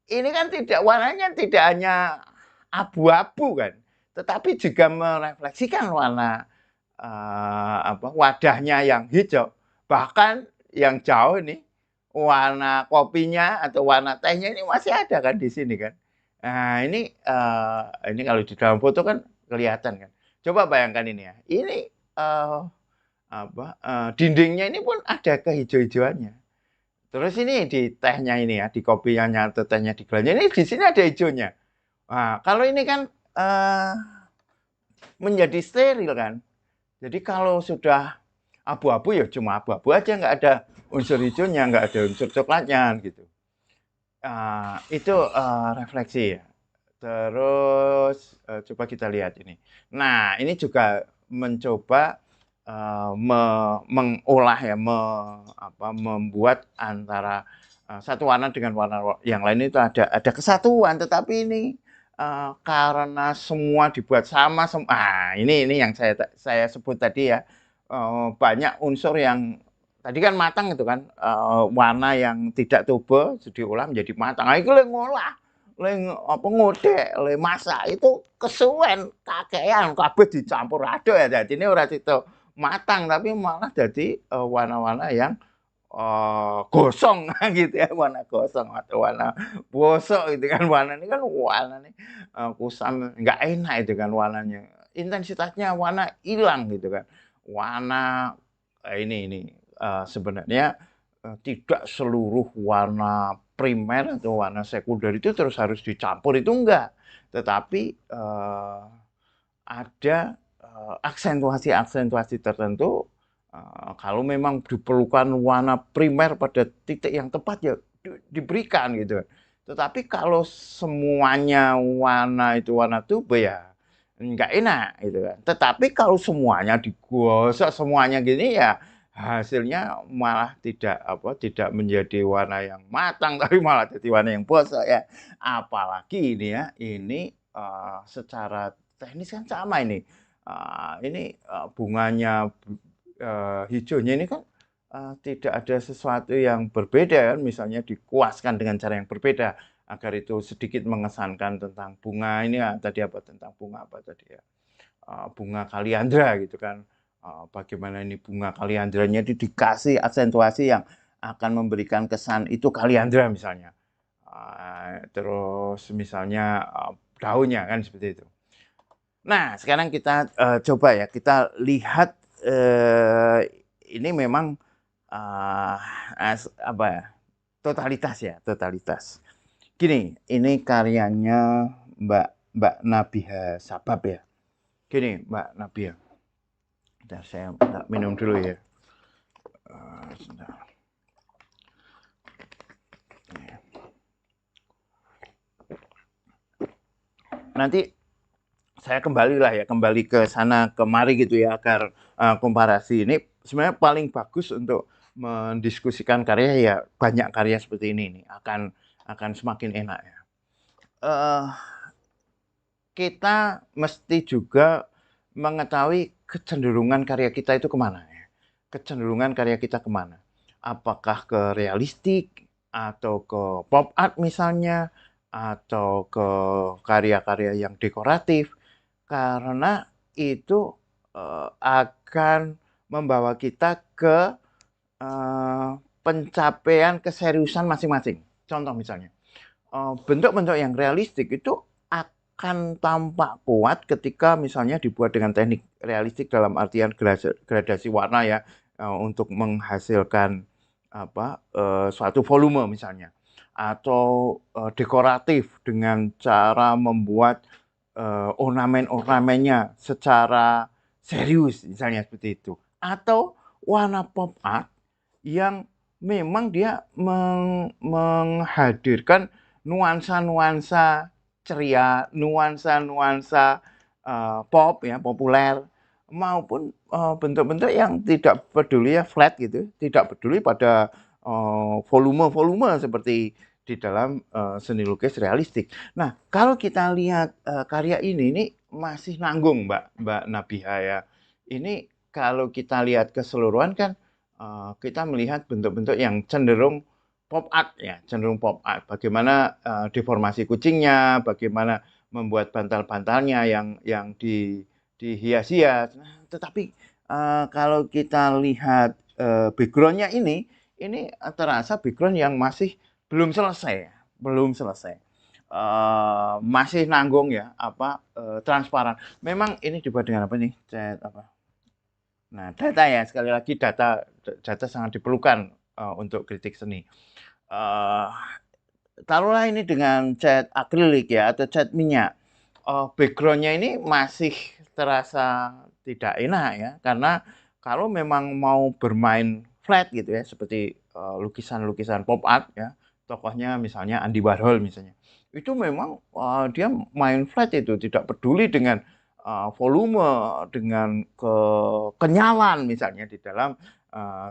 Ini kan warnanya tidak hanya abu-abu kan, tetapi juga merefleksikan warna wadahnya yang hijau. Bahkan yang jauh ini warna kopinya atau warna tehnya ini masih ada kan di sini kan. Nah ini kalau di dalam foto kan kelihatan kan. Coba bayangkan ini ya. Ini dindingnya ini pun ada kehijau-hijauannya. Terus ini di tehnya ini ya, di kopinya atau tehnya di gelasnya ini di sini ada hijaunya. Nah, kalau ini kan menjadi steril kan. Jadi kalau sudah abu-abu ya cuma abu-abu aja, nggak ada unsur hijaunya, nggak ada unsur coklatnya gitu. Itu refleksi ya. Terus coba kita lihat ini. Nah ini juga mencoba mengolah ya, membuat antara satu warna dengan warna yang lain itu ada kesatuan, tetapi ini karena semua dibuat sama, ini yang saya sebut tadi ya, banyak unsur yang tadi kan matang itu kan, warna yang tidak tuba diolah menjadi matang. Itu ngolah, ngodek, masak itu kesuwen kakean kabeh dicampur aduk ya. Jadi ini ora itu matang tapi malah jadi warna-warna yang gosong gitu ya, warna gosong atau warna bosok gitu kan, warna ini kan warna nih, kusam, nggak enak itu kan warnanya, intensitasnya warna hilang gitu kan. Warna, sebenarnya, tidak seluruh warna primer atau warna sekunder itu terus harus dicampur, itu enggak. Tetapi, ada, aksentuasi-aksentuasi tertentu, kalau memang diperlukan warna primer pada titik yang tepat ya diberikan gitu. Tetapi kalau semuanya warna itu warna tuba ya nggak enak gitu kan. Tetapi kalau semuanya digosok semuanya gini ya hasilnya malah tidak menjadi warna yang matang tapi malah jadi warna yang bosok ya. Apalagi ini ya, ini, secara teknis kan sama ini. Bunganya, hijaunya ini kan, tidak ada sesuatu yang berbeda kan, misalnya dikuaskan dengan cara yang berbeda, agar itu sedikit mengesankan tentang bunga ini ya, tadi apa, tentang bunga apa tadi ya, bunga kaliandra gitu kan. Bagaimana ini bunga kaliandranya itu dikasih aksentuasi yang akan memberikan kesan itu kaliandra misalnya. Terus misalnya, daunnya kan seperti itu. Nah, sekarang kita, coba ya, kita lihat, ini memang, eee, apa ya, totalitas ya, totalitas. Gini, ini karyanya Mbak Mbak Nabihah Sabab ya. Gini Mbak Nabihah, bentar saya minum dulu ya. Sebentar. Nanti saya kembali ke sana kemari gitu ya agar komparasi ini sebenarnya paling bagus untuk mendiskusikan karya ya banyak karya seperti ini nih akan semakin enak ya. Uh, kita mesti juga mengetahui kecenderungan karya kita itu kemana ya. Kecenderungan karya kita kemana? Apakah ke realistik atau ke pop art misalnya atau ke karya-karya yang dekoratif? Karena itu, akan membawa kita ke, pencapaian keseriusan masing-masing. Contoh misalnya, bentuk-bentuk yang realistik itu akan tampak kuat ketika misalnya dibuat dengan teknik realistik dalam artian gradasi warna ya, untuk menghasilkan suatu volume misalnya. Atau, dekoratif dengan cara membuat ornamen-ornamennya secara serius misalnya seperti itu. Atau warna pop art yang memang dia menghadirkan nuansa-nuansa ceria, nuansa-nuansa pop ya, populer maupun bentuk-bentuk yang tidak peduli ya flat gitu, tidak peduli pada volume-volume seperti di dalam seni lukis realistik. Nah, kalau kita lihat karya ini masih nanggung Mbak Nabihah ya. Ini kalau kita lihat keseluruhan kan kita melihat bentuk-bentuk yang cenderung pop art ya, cenderung pop art. Bagaimana deformasi kucingnya, bagaimana membuat bantal-bantalnya yang dihias-hias. Nah, tetapi kalau kita lihat background-nya ini terasa background yang masih belum selesai, belum selesai. Masih nanggung ya, transparan. Memang ini dibuat dengan apa nih? Cat apa? Nah, data ya, sekali lagi data sangat diperlukan untuk kritik seni. Uh, Taruhlah ini dengan cat akrilik ya atau cat minyak. Backgroundnya ini masih terasa tidak enak ya, karena kalau memang mau bermain flat gitu ya, seperti lukisan-lukisan pop art ya, tokohnya misalnya Andy Warhol misalnya, itu memang dia main flat itu tidak peduli dengan volume, dengan kenyalan misalnya di dalam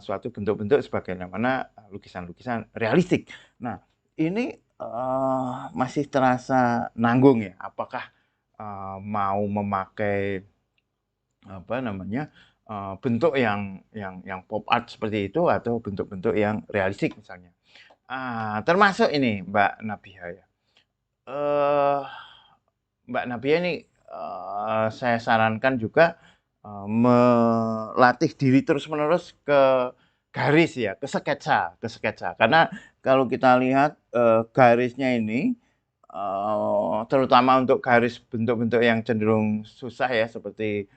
suatu bentuk-bentuk sebagaimana lukisan-lukisan realistik. Nah, ini masih terasa nanggung ya. Apakah mau memakai apa namanya bentuk yang pop art seperti itu atau bentuk-bentuk yang realistik misalnya. Termasuk ini Mbak Nabihah ya. Eh, Mbak Nabia ini saya sarankan juga melatih diri terus-menerus ke garis ya, ke sketsa. Karena kalau kita lihat, garisnya ini, terutama untuk garis bentuk-bentuk yang cenderung susah ya seperti,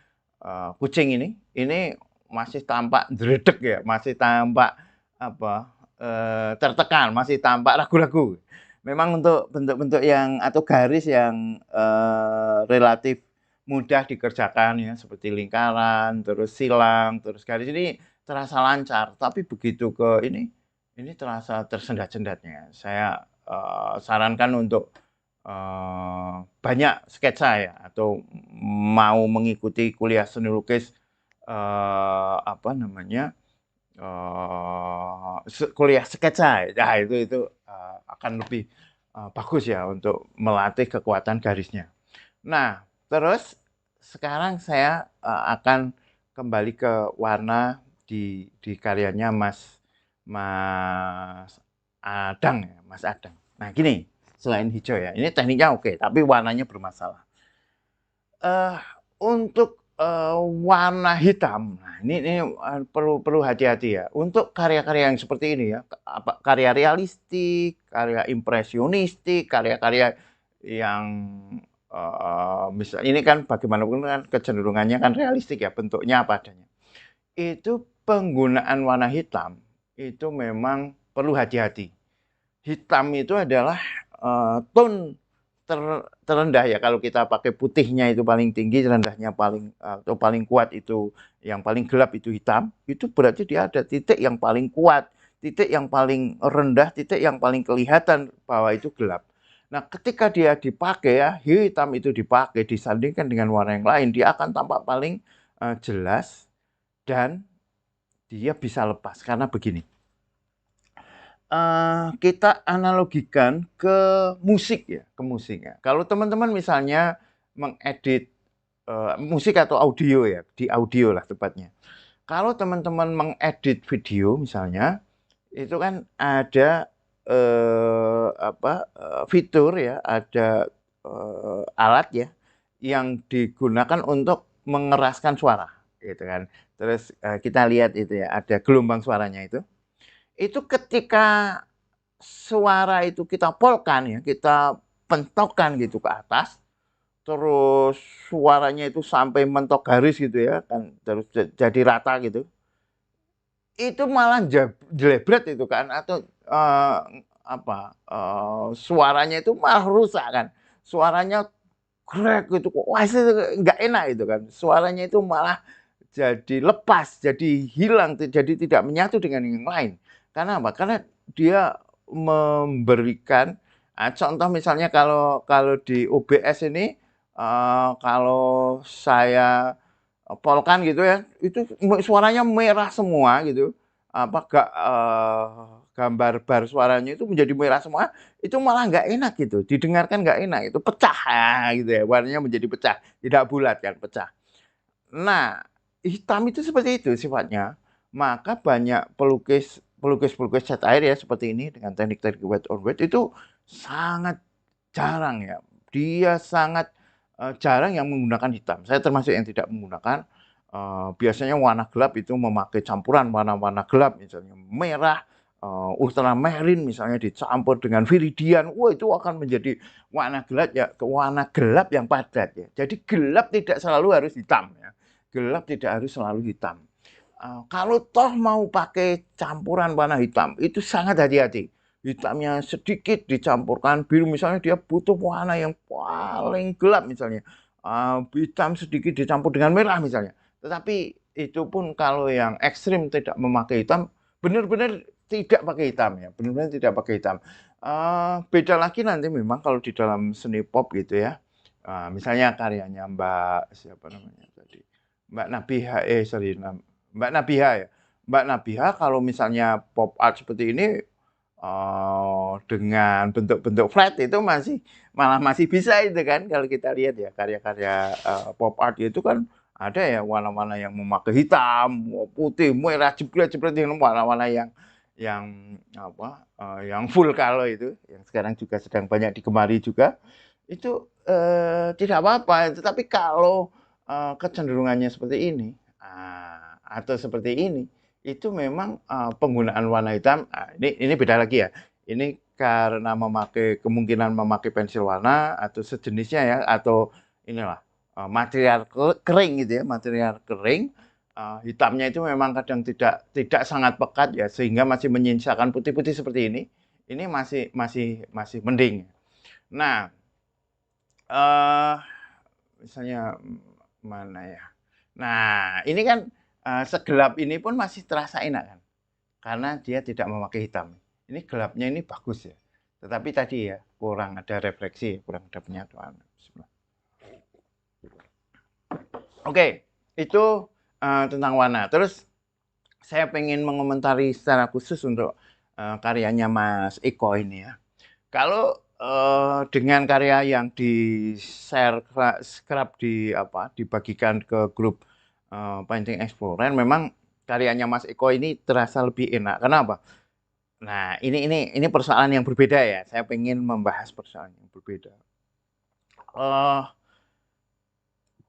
kucing ini masih tampak dredeg ya, masih tampak apa, tertekan, masih tampak ragu-ragu. Memang untuk bentuk-bentuk yang atau garis yang, relatif mudah dikerjakan ya, seperti lingkaran, terus silang, terus garis ini terasa lancar, tapi begitu ke ini terasa tersendat-sendatnya. Saya, sarankan untuk, banyak sketsa ya, atau mau mengikuti kuliah seni lukis, apa namanya, kuliah sketsa, nah itu, akan lebih, bagus ya untuk melatih kekuatan garisnya. Nah, terus sekarang saya, akan kembali ke warna di karyanya Mas Adang ya, Mas Adang. Nah gini, selain hijau ya, ini tekniknya oke, tapi warnanya bermasalah. Eh, untuk, warna hitam, nah ini, perlu hati-hati ya. Untuk karya-karya yang seperti ini ya, karya realistik, karya impresionistik, karya-karya yang, ini kan bagaimanapun kan kecenderungannya kan realistik ya, bentuknya apa adanya. Itu penggunaan warna hitam, itu memang perlu hati-hati. Hitam itu adalah, tone terendah ya, kalau kita pakai putihnya itu paling tinggi, rendahnya paling, atau paling kuat itu yang paling gelap itu hitam, itu berarti dia ada titik yang paling kuat, titik yang paling rendah, titik yang paling kelihatan bahwa itu gelap. Nah, ketika dia dipakai ya, hitam itu dipakai disandingkan dengan warna yang lain, dia akan tampak paling, jelas dan dia bisa lepas. Karena begini, kita analogikan ke musik ya, ke musik ya. Kalau teman-teman misalnya mengedit, musik atau audio ya, di audio lah tepatnya. Kalau teman-teman mengedit video misalnya, itu kan ada, fitur ya, ada, alat ya, yang digunakan untuk mengeraskan suara, gitu kan. Terus, kita lihat itu ya, ada gelombang suaranya itu. Itu ketika suara itu kita polkan ya, kita pentokkan gitu ke atas, terus suaranya itu sampai mentok garis gitu ya kan, terus jadi rata gitu. Itu malah jelebret itu kan atau, suaranya itu malah rusak kan. Suaranya krek gitu kok, wah itu nggak enak itu kan. Suaranya itu malah jadi lepas, jadi hilang, jadi tidak menyatu dengan yang lain. Karena apa? Karena dia memberikan, contoh misalnya kalau kalau di OBS ini, kalau saya polkan gitu ya, itu suaranya merah semua gitu, gambar bar suaranya itu menjadi merah semua, itu malah nggak enak gitu, didengarkan nggak enak, itu pecah, gitu ya, warnanya menjadi pecah, tidak bulat kan, pecah. Nah, hitam itu seperti itu sifatnya. Maka banyak pelukis-pelukis cat air ya seperti ini dengan teknik-teknik wet on wet itu sangat jarang ya. Dia sangat, jarang yang menggunakan hitam. Saya termasuk yang tidak menggunakan, biasanya warna gelap itu memakai campuran warna-warna gelap misalnya merah, ultramarine misalnya dicampur dengan viridian, wah itu akan menjadi warna gelap yang padat ya. Jadi gelap tidak selalu harus hitam ya, gelap tidak harus selalu hitam. Kalau toh mau pakai campuran warna hitam, itu sangat hati-hati. Hitamnya sedikit dicampurkan biru, misalnya dia butuh warna yang paling gelap misalnya. Hitam sedikit dicampur dengan merah misalnya. Tetapi itu pun kalau yang ekstrim tidak memakai hitam, benar-benar tidak pakai hitam ya, benar-benar tidak pakai hitam. Beda lagi nanti memang kalau di dalam seni pop gitu ya. Misalnya karyanya Mbak siapa namanya tadi? Mbak Nabiha, Mbak Nabiha ya. Mbak Nabiha kalau misalnya pop art seperti ini, dengan bentuk-bentuk flat itu malah masih bisa itu kan kalau kita lihat ya karya-karya, pop art itu kan ada ya warna-warna yang memakai hitam, putih, merah, jepret-jepret dengan warna-warna yang full color itu, yang sekarang juga sedang banyak digemari juga, itu, tidak apa-apa. Tetapi kalau, kecenderungannya seperti ini, atau seperti ini, itu memang, penggunaan warna hitam, ini beda lagi ya. Ini karena kemungkinan memakai pensil warna atau sejenisnya ya, atau inilah, material kering gitu ya, material kering, hitamnya itu memang kadang tidak sangat pekat ya, sehingga masih menyisakan putih-putih seperti ini masih mending. Nah, eee, misalnya, mana ya? Nah, ini kan, segelap ini pun masih terasa enak kan, karena dia tidak memakai hitam. Ini gelapnya ini bagus ya, tetapi tadi ya, kurang ada refleksi, kurang ada penyatuan. Oke, itu, tentang warna. Terus saya pengen mengomentari secara khusus untuk, karyanya Mas Eko ini ya. Kalau, dengan karya yang di-share scrap dibagikan ke grup, Painting Explorer, memang karyanya Mas Eko ini terasa lebih enak. Kenapa? Nah, ini persoalan yang berbeda ya, saya pengen membahas persoalan yang berbeda.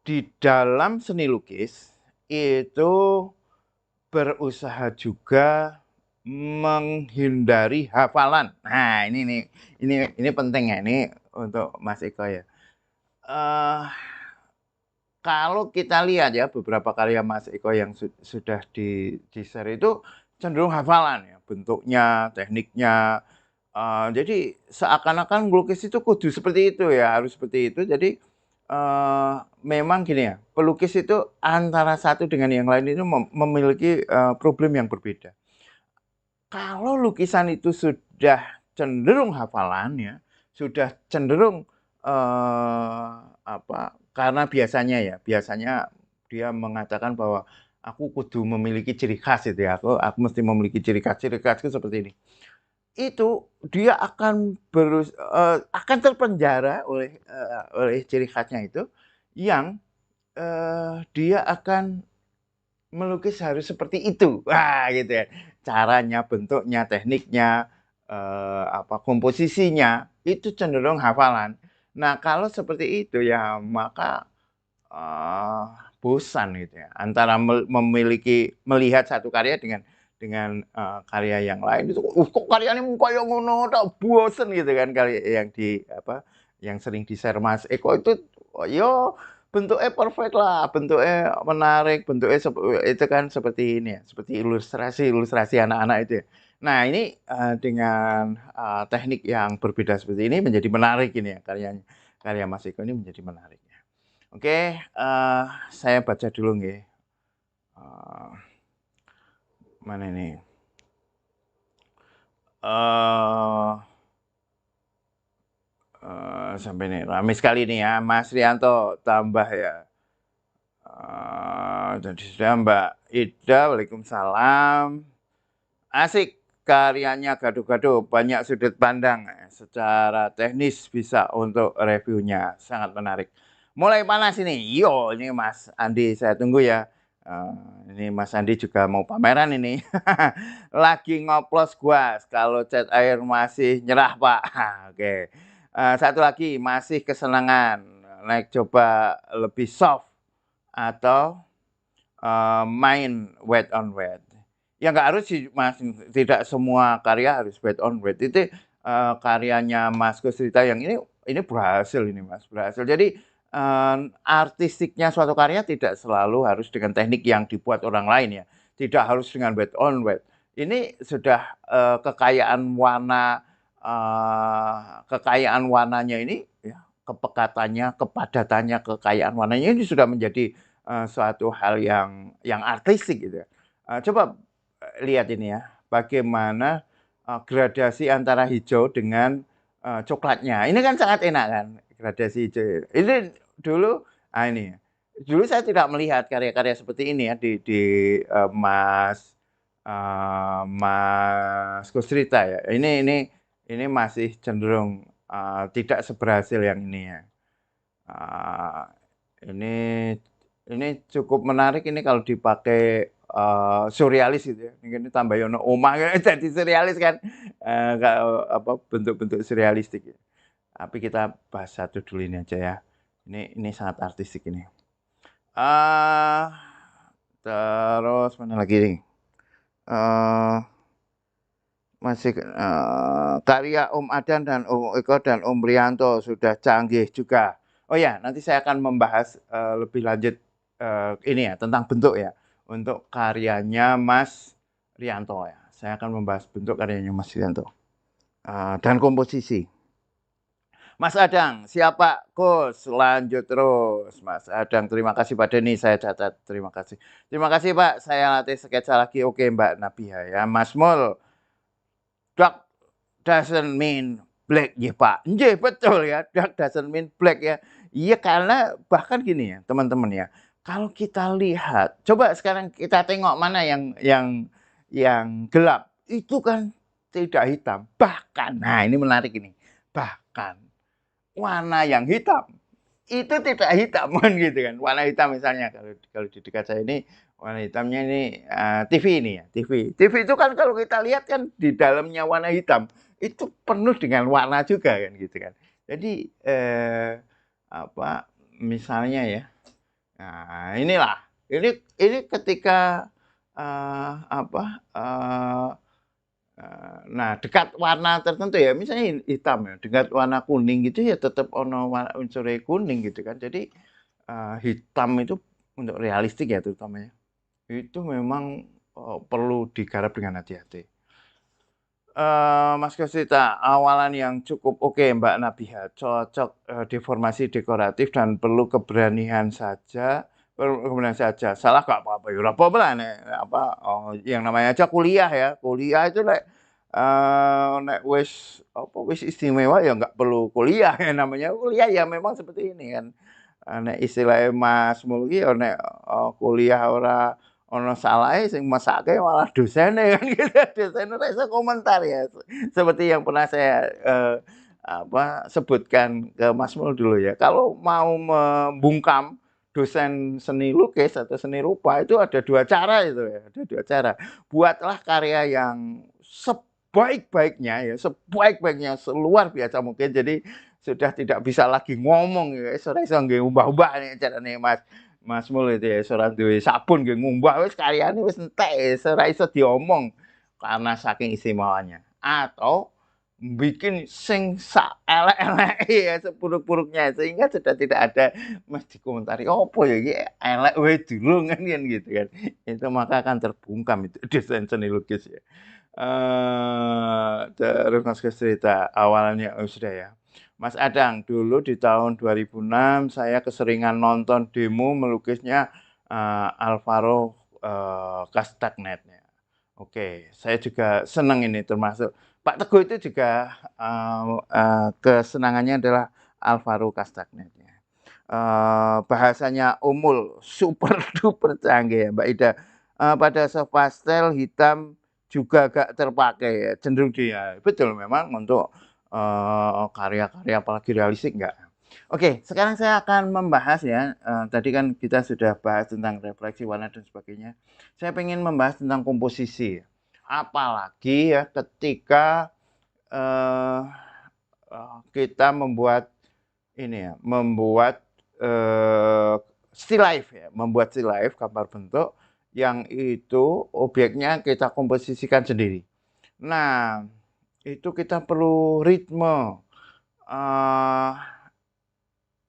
Di dalam seni lukis, itu berusaha juga menghindari hafalan. Nah, ini nih, ini penting ya, ini untuk Mas Eko ya. Eee, kalau kita lihat ya beberapa karya Mas Eko yang sudah di-share itu cenderung hafalan ya, bentuknya, tekniknya, jadi seakan-akan melukis itu kudu seperti itu ya, harus seperti itu. Jadi, memang gini ya, pelukis itu antara satu dengan yang lain itu memiliki, problem yang berbeda. Kalau lukisan itu sudah cenderung hafalan ya, sudah cenderung, karena biasanya dia mengatakan bahwa, "Aku kudu memiliki ciri khas," itu ya, "aku mesti memiliki ciri khasku seperti ini." Itu dia akan terpenjara oleh ciri khasnya itu, yang, dia akan melukis harus seperti itu. Wah, gitu ya. Caranya, bentuknya, tekniknya, komposisinya, itu cenderung hafalan. Nah, kalau seperti itu ya maka, eee, bosan gitu ya, antara melihat satu karya dengan, karya yang lain itu, kok karyanya koyo ngono tok, bosen gitu kan, yang sering di-share Mas Eko itu, yo bentuknya perfect lah, bentuknya menarik, bentuknya itu kan seperti ini ya, seperti ilustrasi anak-anak itu ya. Nah ini, dengan, teknik yang berbeda seperti ini menjadi menarik ini ya, karya Mas Eko ini menjadi menarik ya. Oke, saya baca dulu nggih, eee, mana ini, eee sampai nih, rame sekali nih ya, Mas Rianto tambah ya. Jadi sudah Mbak Ida, waalaikumsalam. Asik karyanya gaduh-gaduh, banyak sudut pandang, secara teknis bisa untuk reviewnya, sangat menarik. Mulai panas ini, yo ini Mas Andi saya tunggu ya. Ini Mas Andi juga mau pameran ini. Lagi ngoplos gua, kalau cat air masih nyerah Pak. Oke. Satu lagi, masih kesenangan, naik coba lebih soft atau main wet on wet. Ya nggak harus sih Mas, tidak semua karya harus wet on wet. Itu, karyanya Mas Kusrita yang ini berhasil ini Mas, berhasil. Jadi, artistiknya suatu karya tidak selalu harus dengan teknik yang dibuat orang lain ya, tidak harus dengan wet on wet. Ini sudah, kekayaan warnanya ini ya, kepekatannya, kepadatannya, kekayaan warnanya ini sudah menjadi suatu hal yang artistik gitu ya. Coba, lihat ini ya, bagaimana, gradasi antara hijau dengan, coklatnya. Ini kan sangat enak kan, gradasi hijau. Ini dulu ini, dulu saya tidak melihat karya-karya seperti ini ya di Mas Kusrita ya. Ini masih cenderung, tidak seberhasil yang ini ya. Eee, ini ini cukup menarik ini kalau dipakai, surrealis gitu ya, ini tambah ono omah jadi surrealis kan, kalau bentuk-bentuk surrealistik ya. Tapi kita bahas satu dulu ini aja ya, ini sangat artistik ini. Eee, terus mana lagi nih? eh, masih karya Om Adan dan Om Eko dan Om Rianto sudah canggih juga. Oh ya, nanti saya akan membahas lebih lanjut ini ya tentang bentuk ya untuk karyanya Mas Rianto ya. Saya akan membahas bentuk karyanya Mas Rianto dan komposisi. Mas Adang, siapa Kus? Lanjut terus, Mas Adang. Terima kasih Pak Denny, saya catat. Terima kasih. Terima kasih Pak, saya latih sketsa lagi. Oke Mbak Nabiha ya. Mas Mul, dark doesn't mean black ya Pak. Nggih, betul ya, dark doesn't mean black ya. Iya karena bahkan gini ya teman-teman ya. Kalau kita lihat, coba sekarang kita tengok mana yang gelap. Itu kan tidak hitam. Bahkan, nah ini menarik ini. Bahkan warna yang hitam itu tidak hitam kan gitu kan. Warna hitam misalnya kalau di dekat saya ini warna hitamnya ini TV ini ya, TV. TV itu kan kalau kita lihat kan di dalamnya warna hitam itu penuh dengan warna juga kan gitu kan. Jadi apa misalnya ya. Nah, inilah. Ini ketika apa nah, dekat warna tertentu ya, misalnya hitam ya, dekat warna kuning gitu ya tetap ono unsur kuning gitu kan. Jadi hitam itu untuk realistik ya terutamanya. Itu memang perlu digarap dengan hati-hati. Mas Kosita, awalan yang cukup oke Mbak Nabiha, cocok deformasi dekoratif dan perlu keberanian saja. Salah gak apa-apa ya, apa-apa lah yang namanya aja kuliah ya. Kuliah itu nek wis istimewa ya nggak perlu kuliah ya namanya kuliah ya memang seperti ini kan. Nek istilahnya Mas Mulki ya nek kuliah ora ono salahe sing mesake malah dosene kan gitu. Dosene ora iso komentar ya. Seperti yang pernah saya sebutkan ke Mas Mul dulu ya. Kalau mau membungkam dosen seni lukis atau seni rupa itu ada dua cara itu ya. Ada dua cara. Buatlah karya yang sebaik-baiknya ya, sebaik-baiknya, seluar biasa mungkin. Jadi sudah tidak bisa lagi ngomong ya. Ora iso nggih umbah-umbah nek carane Mas Mul itu ya ora duwe sabun nggih ngumbah wis karyane wis entek ora iso diomong karena saking istimewanya. Atau bikin sing sak elek-eleke ya seburuk-buruknya sehingga sudah tidak ada mesti komentari opo ya iki elek wae durung kan gitu kan. Itu maka akan terbungkam itu desain seni lukis ya. Terus Mas cerita awalnya oh sudah ya. Mas Adang, dulu di tahun 2006 saya keseringan nonton demo melukisnya Alvaro Castagnet. Oke, saya juga senang ini termasuk Pak Teguh itu juga kesenangannya adalah Alvaro Castagnet. Bahasanya umul, super duper canggih ya Mbak Ida. Pada soft pastel hitam juga gak terpakai ya, cenderung dia. Betul memang untuk karya-karya apalagi realistik enggak. Oke, sekarang saya akan membahas ya. Tadi kan kita sudah bahas tentang refleksi warna dan sebagainya. Saya ingin membahas tentang komposisi. Apalagi ya ketika kita membuat ini ya, membuat still life ya, membuat still life gambar bentuk yang itu objeknya kita komposisikan sendiri. Nah, itu kita perlu ritme.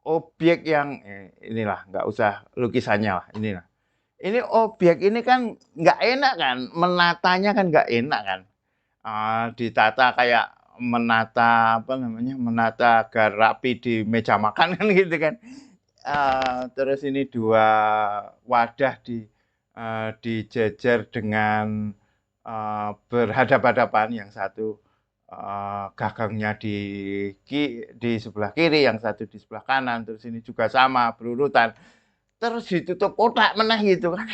Objek yang inilah nggak usah lukisannya lah inilah. Ini objek ini kan nggak enak kan, menatanya kan nggak enak kan. Ditata kayak menata apa namanya, menata agar rapi di meja makan kan gitu kan. Terus ini dua wadah dijejer dengan berhadap-hadapan, yang satu gagangnya di sebelah kiri, yang satu di sebelah kanan, terus ini juga sama berurutan. Terus ditutup kotak meneh gitu kan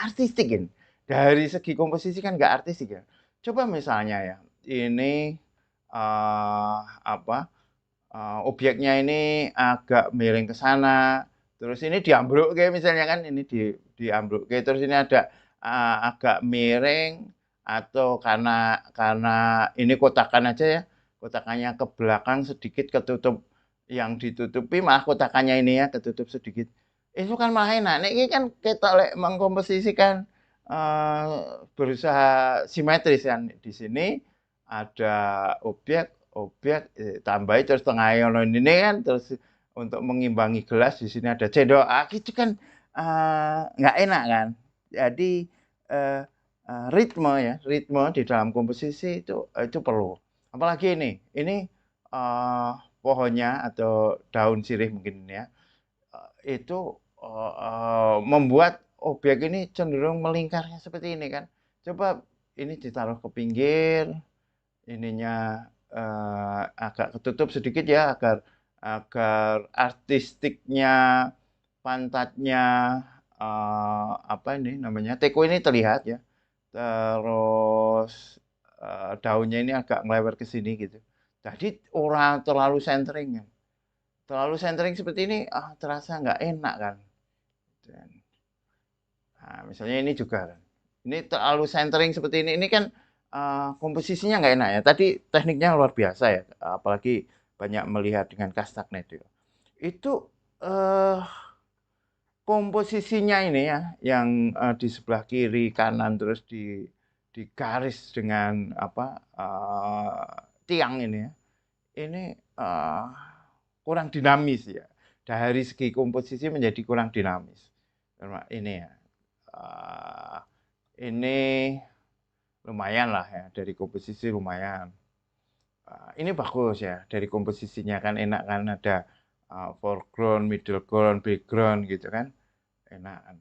artistik kan. Dari segi komposisi kan nggak artistik ya. Coba misalnya ya, ini objeknya ini agak miring ke sana, terus ini diambrukke misalnya kan, ini diambrukke, terus ini ada agak miring atau karena ini kotakan aja ya, kotakannya ke belakang sedikit ketutup, yang ditutupi malah kotakannya ini ya ketutup sedikit. Itu kan malah enak. Nek iki kan ketok lek mengkomposisikan berusaha simetris kan. Di sini ada objek, tambahi terus tengahnya ono ini kan, terus untuk mengimbangi gelas di sini ada cendol. Gitu kan nggak enak kan. Jadi eh, ritme di dalam komposisi itu perlu. Apalagi ini pohonnya atau daun sirih mungkin ya, itu membuat objek ini cenderung melingkarnya seperti ini kan. Coba ini ditaruh ke pinggir, ininya agak ketutup sedikit ya agar agar artistiknya pantatnya apa ini namanya teko ini terlihat ya. Terus daunnya ini agak ngelewer ke sini gitu. Jadi orang terlalu centering ya. Terlalu centering seperti ini terasa nggak enak kan. Dan, nah, misalnya ini juga kan. Ini terlalu centering seperti ini kan komposisinya nggak enak ya. Tadi tekniknya luar biasa ya, apalagi banyak melihat dengan kastagnet itu. Itu eh, komposisinya ini ya, yang di sebelah kiri kanan terus di garis dengan apa tiang ini ya. Ini kurang dinamis ya. Dari segi komposisi menjadi kurang dinamis. Ini ya. Ini lumayan lah ya, dari komposisi lumayan. Ini bagus ya, dari komposisinya kan enak kan, ada foreground, middle ground, background gitu kan, enak.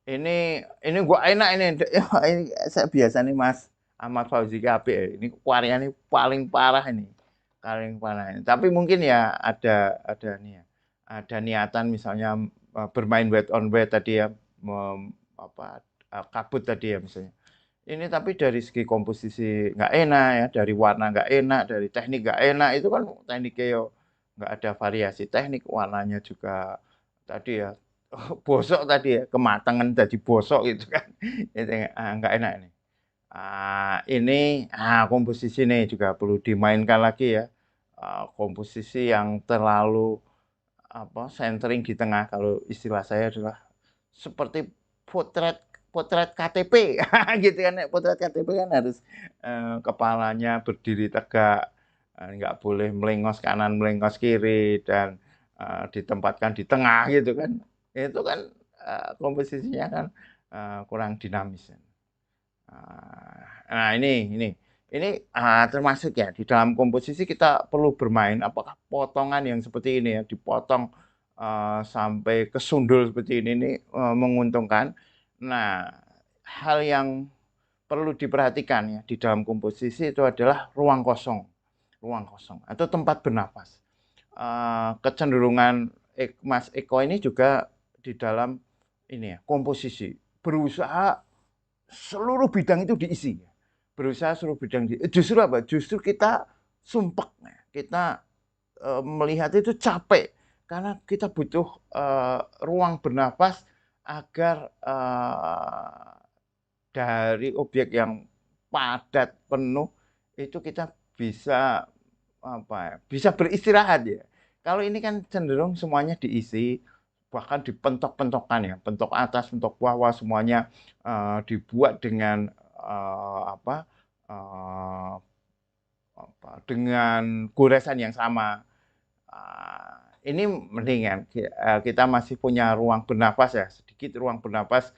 Ini gua enak ini, ini saya biasa nih Mas Ahmad Fauzi KP, ini karyanya paling parah ini, paling parah ini. Tapi mungkin ya ada nih ya, ada niatan misalnya bermain wet on wet tadi ya, kabut tadi ya misalnya. Ini tapi dari segi komposisi nggak enak ya, dari warna nggak enak, dari teknik nggak enak, itu kan tekniknya yo nggak ada variasi teknik, warnanya juga tadi ya bosok tadi ya, kematangan tadi bosok gitu kan, itu nggak enak ini. Ini komposisi ini juga perlu dimainkan lagi ya, komposisi yang terlalu apa centering di tengah, kalau istilah saya adalah seperti potret potret KTP gitu kan. Potret KTP kan harus kepalanya berdiri tegak, nggak boleh melengos kanan melengos kiri, dan ditempatkan di tengah gitu kan. Itu kan komposisinya kan kurang dinamis. Nah ini termasuk ya, di dalam komposisi kita perlu bermain apakah potongan yang seperti ini ya, dipotong sampai kesundul seperti ini menguntungkan. Nah, hal yang perlu diperhatikan ya di dalam komposisi itu adalah ruang kosong atau tempat bernapas. Kecenderungan Mas Eko ini juga di dalam ini ya, komposisi berusaha seluruh bidang itu diisi. Berusaha seluruh bidang justru apa? Justru kita sumpek, kita melihat itu capek karena kita butuh ruang bernapas agar dari objek yang padat penuh itu kita bisa apa ya, bisa beristirahat ya. Kalau ini kan cenderung semuanya diisi, bahkan dipentok-pentokkan ya, pentok atas, pentok bawah, semuanya dibuat dengan uh, dengan goresan yang sama. Ini mendingan kita masih punya ruang bernafas ya, sedikit ruang bernafas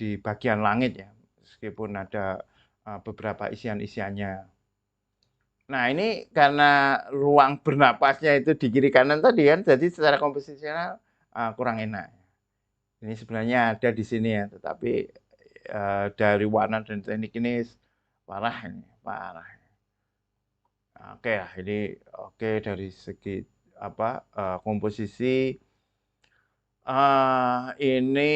di bagian langit ya, meskipun ada beberapa isian-isiannya. Nah ini karena ruang bernapasnya itu di kiri kanan tadi kan, jadi secara komposisional kurang enak. Ini sebenarnya ada di sini ya, tetapi dari warna dan teknik ini parah ini, parah. Oke lah, ini oke dari segi apa komposisi. Ini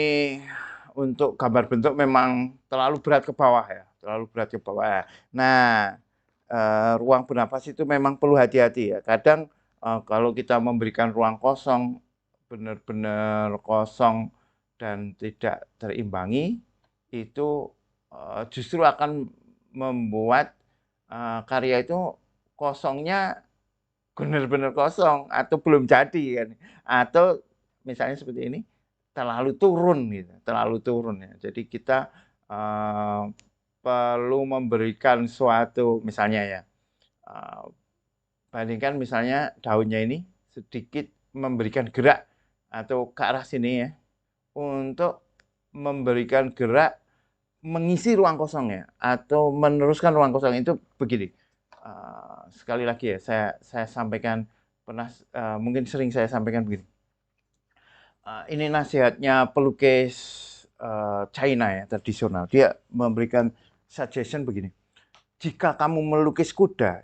untuk gambar bentuk memang terlalu berat ke bawah ya, terlalu berat ke bawah ya. Nah, ruang bernafas itu memang perlu hati-hati ya. Kadang kalau kita memberikan ruang kosong, benar-benar kosong dan tidak terimbangi, itu justru akan membuat karya itu kosongnya benar-benar kosong atau belum jadi kan. Atau misalnya seperti ini, terlalu turun gitu, terlalu turun ya. Jadi kita perlu memberikan suatu misalnya ya, bandingkan misalnya daunnya ini sedikit memberikan gerak atau ke arah sini ya, untuk memberikan gerak mengisi ruang kosong ya, atau meneruskan ruang kosong itu begini. Sekali lagi ya, saya sampaikan mungkin sering saya sampaikan begini. Ini nasihatnya pelukis China ya, tradisional. Dia memberikan suggestion begini. Jika kamu melukis kuda,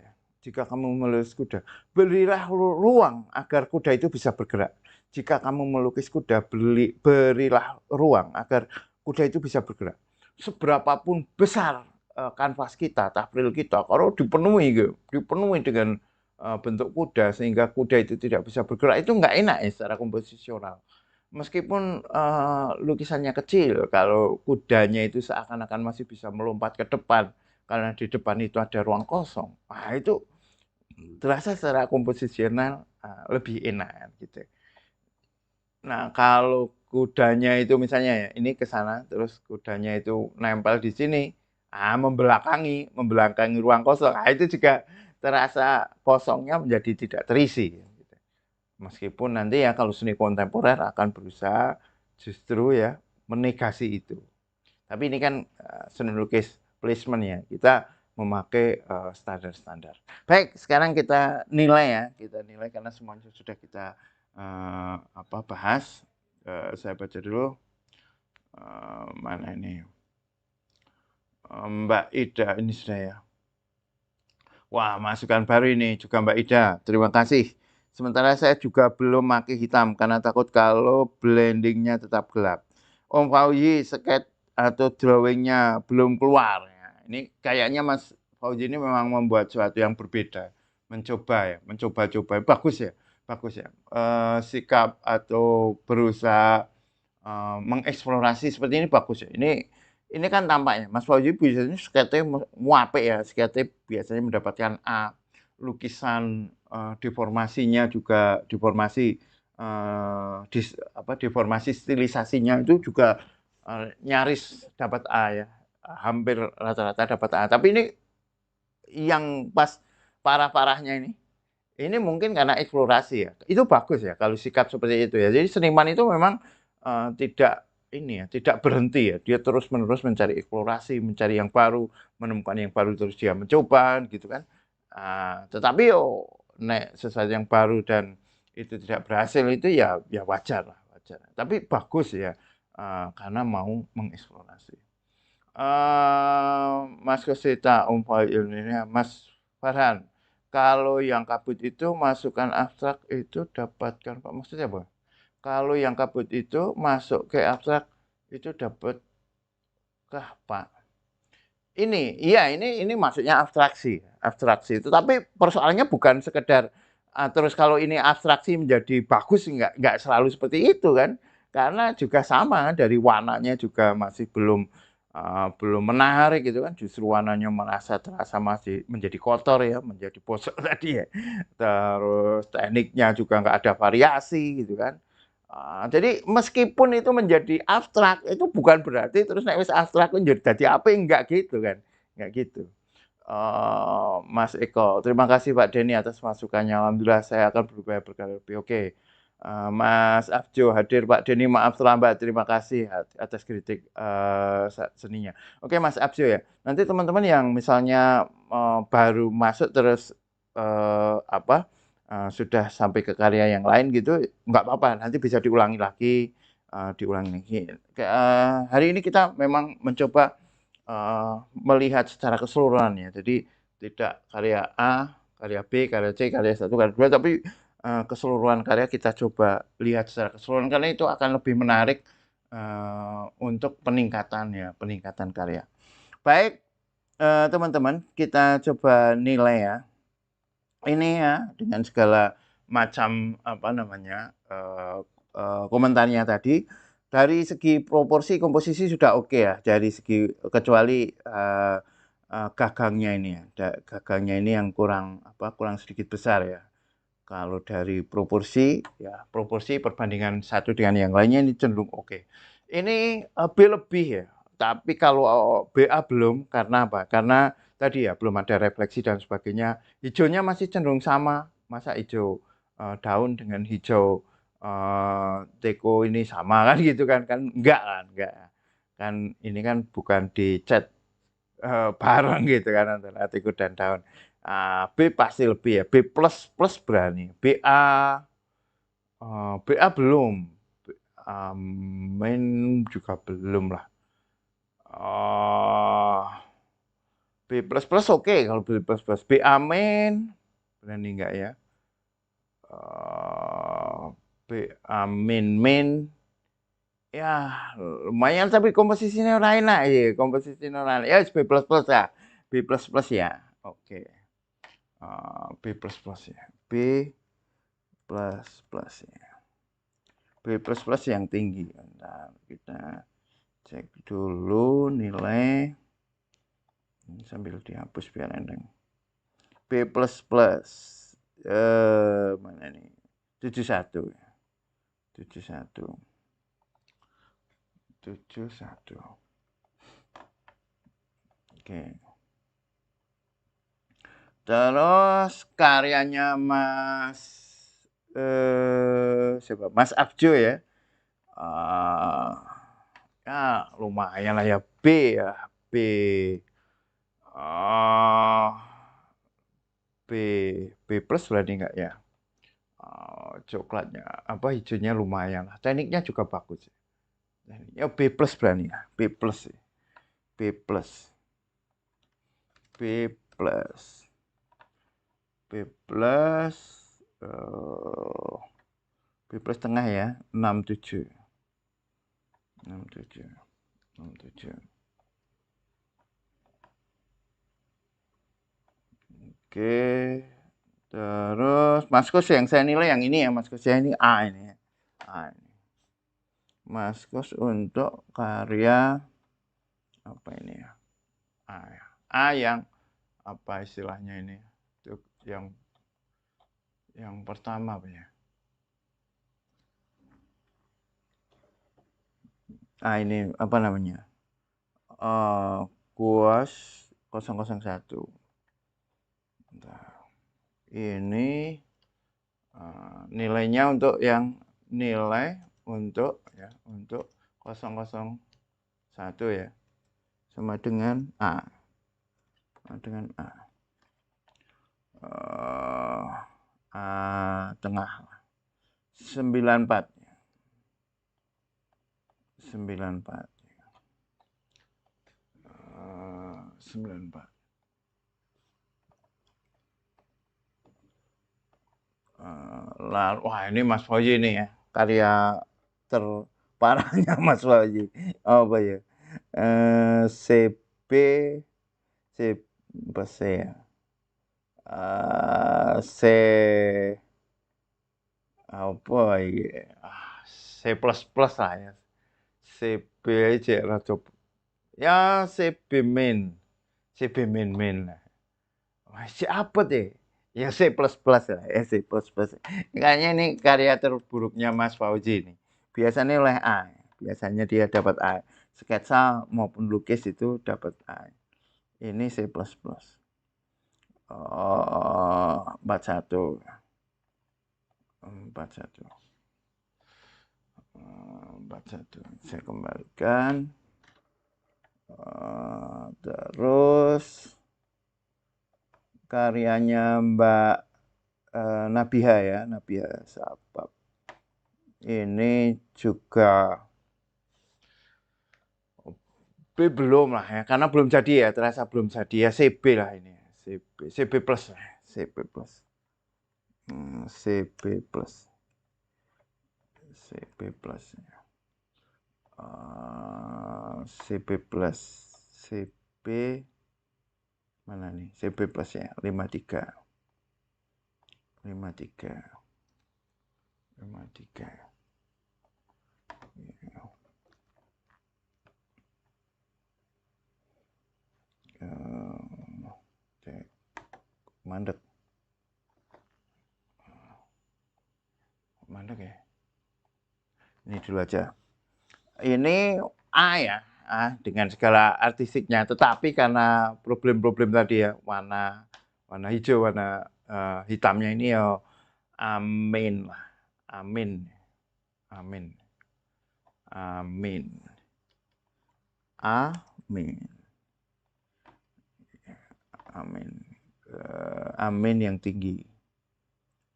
berilah ruang agar kuda itu bisa bergerak. Jika kamu melukis kuda, berilah ruang agar kuda itu bisa bergerak. Seberapapun besar kanvas kita, tapril kita, kalau dipenuhi dengan bentuk kuda sehingga kuda itu tidak bisa bergerak, itu nggak enak ya secara komposisional. Meskipun lukisannya kecil, kalau kudanya itu seakan-akan masih bisa melompat ke depan, karena di depan itu ada ruang kosong, nah itu terasa secara komposisional lebih enak gitu. Nah kalau kudanya itu misalnya ya, ini ke sana, terus kudanya itu nempel di sini, membelakangi ruang kosong, nah itu juga terasa kosongnya menjadi tidak terisi. Meskipun nanti ya kalau seni kontemporer akan berusaha justru ya menegasi itu. Tapi ini kan seni lukis placement ya, kita memakai standar-standar. Baik, sekarang kita nilai ya, karena semuanya sudah kita bahas. Saya baca dulu. Mana ini? Mbak Ida, ini sudah ya. Wah, masukan baru ini juga Mbak Ida. Terima kasih. Sementara saya juga belum pakai hitam karena takut kalau blendingnya tetap gelap. Om Fauzi, sketch atau drawingnya belum keluar. Ini kayaknya Mas Fauzi ini memang membuat sesuatu yang berbeda. Mencoba-coba. Bagus ya. Sikap atau berusaha mengeksplorasi seperti ini bagus ya. Ini kan tampaknya Mas Fauzi biasanya sketch-nya muapik ya. Sketch biasanya mendapatkan A. Lukisan deformasinya juga deformasi stilisasinya itu juga nyaris dapat A ya, hampir rata-rata dapat A. Tapi ini yang pas parah-parahnya ini mungkin karena eksplorasi ya. Itu bagus ya kalau sikap seperti itu ya. Jadi seniman itu memang tidak berhenti ya. Dia terus-menerus mencari eksplorasi, mencari yang baru, menemukan yang baru terus dia mencoba gitu kan. Tetapi sesuatu yang baru dan itu tidak berhasil itu ya wajar lah. Tapi bagus ya karena mau mengeksplorasi. Mas Kosita, Mas Farhan, kalau yang kabut itu masukkan abstrak itu dapatkan Pak, maksudnya apa? Kalau yang kabut itu masuk ke abstrak itu dapatkah Pak? Ini maksudnya abstraksi itu. Tapi persoalannya bukan sekedar terus kalau ini abstraksi menjadi bagus, nggak selalu seperti itu kan? Karena juga sama dari warnanya juga masih belum menarik gitu kan. Justru warnanya terasa masih menjadi kotor ya, menjadi bosok tadi ya. Terus tekniknya juga nggak ada variasi gitu kan. Jadi meskipun itu menjadi abstrak, itu bukan berarti terus nek wis abstrak jadi apa, enggak gitu kan. Enggak gitu. Mas Eko, terima kasih Pak Denny atas masukannya. Alhamdulillah saya akan berupaya berkali lebih. Oke. Mas Abjo hadir, Pak Denny maaf terlambat. Terima kasih atas kritik seninya. Oke Mas Abjo ya. Nanti teman-teman yang misalnya baru masuk terus sudah sampai ke karya yang lain gitu, nggak apa-apa, nanti bisa diulangi lagi. Hari ini kita memang mencoba melihat secara keseluruhan ya, jadi tidak karya A, karya B, karya C, karya 1, karya 2, tapi keseluruhan karya kita coba lihat secara keseluruhan, karena itu akan lebih menarik untuk peningkatan karya. Baik, teman-teman, kita coba nilai ya. Ini ya dengan segala macam komentarnya tadi, dari segi proporsi komposisi sudah oke ya, dari segi kecuali gagangnya ini ya, gagangnya ini yang kurang sedikit besar ya. Kalau dari proporsi, ya proporsi perbandingan satu dengan yang lainnya ini cenderung oke. Ini B lebih ya, tapi kalau BA belum, karena apa? Karena tadi ya belum ada refleksi dan sebagainya. Hijaunya masih cenderung sama, masa hijau daun dengan hijau teko ini sama kan gitu kan? Enggak kan, enggak. Kan ini kan bukan dicat bareng gitu kan antara teko dan daun. B pasti lebih ya, B plus plus berani, BA belum, main juga belum lah. B plus plus oke kalau B plus plus, B amin berani nggak ya? B amin min ya lumayan tapi komposisinya lain lah ya, komposisinya lain ya, B plus plus ya, B plus plus ya, oke. B plus plus ya, B plus plus ya, B plus plus yang tinggi. Bentar, kita cek dulu nilai sambil dihapus biar enteng. B plus plus mana nih? 71 ya. 71. 71. Oke. Terus karyanya siapa? Mas Abjo ya. Ya lumayan lah ya, B ya, B. B B plus berarti enggak ya? Coklatnya apa hijaunya lumayan lah. Tekniknya juga bagus. Ya B plus berani ya. B plus. B plus. B plus. B plus. B plus tengah ya. 67. 67. 67. Oke. Terus Maskus yang saya nilai yang ini ya. Maskus saya ini A ini. A ini. Maskus untuk karya apa ini ya? A ya. A yang apa istilahnya ini? Untuk yang pertama apa ya? Ini apa namanya? Kuas 001. Bentar. Ini nilainya untuk yang nilai untuk ya untuk 001 ya. Sama dengan A. Sama dengan A. A tengah 94. 94. 94. Lalu, wah ini Mas Fauzi nih ya, karya terparahnya Mas Fauzi. Apa ya? CB, C ya. C apa ya? C plus plus lah ya. CB aja lah coba. Ya CB min. CB min. Siapa deh? Ya C plus plus lah, ya C plus plus. Kayaknya ini karya terburuknya Mas Fauzi ini. Biasanya oleh A, biasanya dia dapat A. Sketsa maupun lukis itu dapat A. Ini C plus plus. 41. 41. 41. Saya kembalikan. Terus karyanya Mbak Nabiha ya, Nabiha Sabab. Ini juga B belum lah ya, karena belum jadi ya, terasa belum jadi ya, CB lah ini. CB plus lah, CB plus. CB plus. CB plus. CB plus. CB mana nih? CB plus ya, 53. 53. 53. Mandek. dulu aja. Ini A ya, A dengan segala artistiknya. Tetapi karena problem-problem tadi ya, warna hijau, warna hitamnya ini ya amin lah. Amin. Amin. Amin. Amin. Amin. Amin yang tinggi.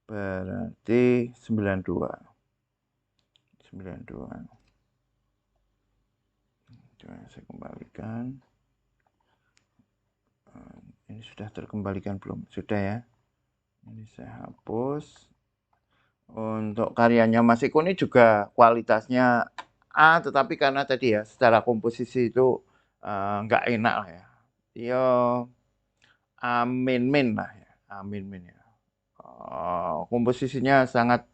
Berarti 92. 92. Coba saya kembalikan. Ini sudah terkembalikan belum? Sudah ya. Ini saya hapus. Untuk karyanya Mas Eko ini juga kualitasnya A, tetapi karena tadi ya secara komposisi itu nggak enak lah ya. Dia amin-min lah ya. Amin-min ya. Komposisinya sangat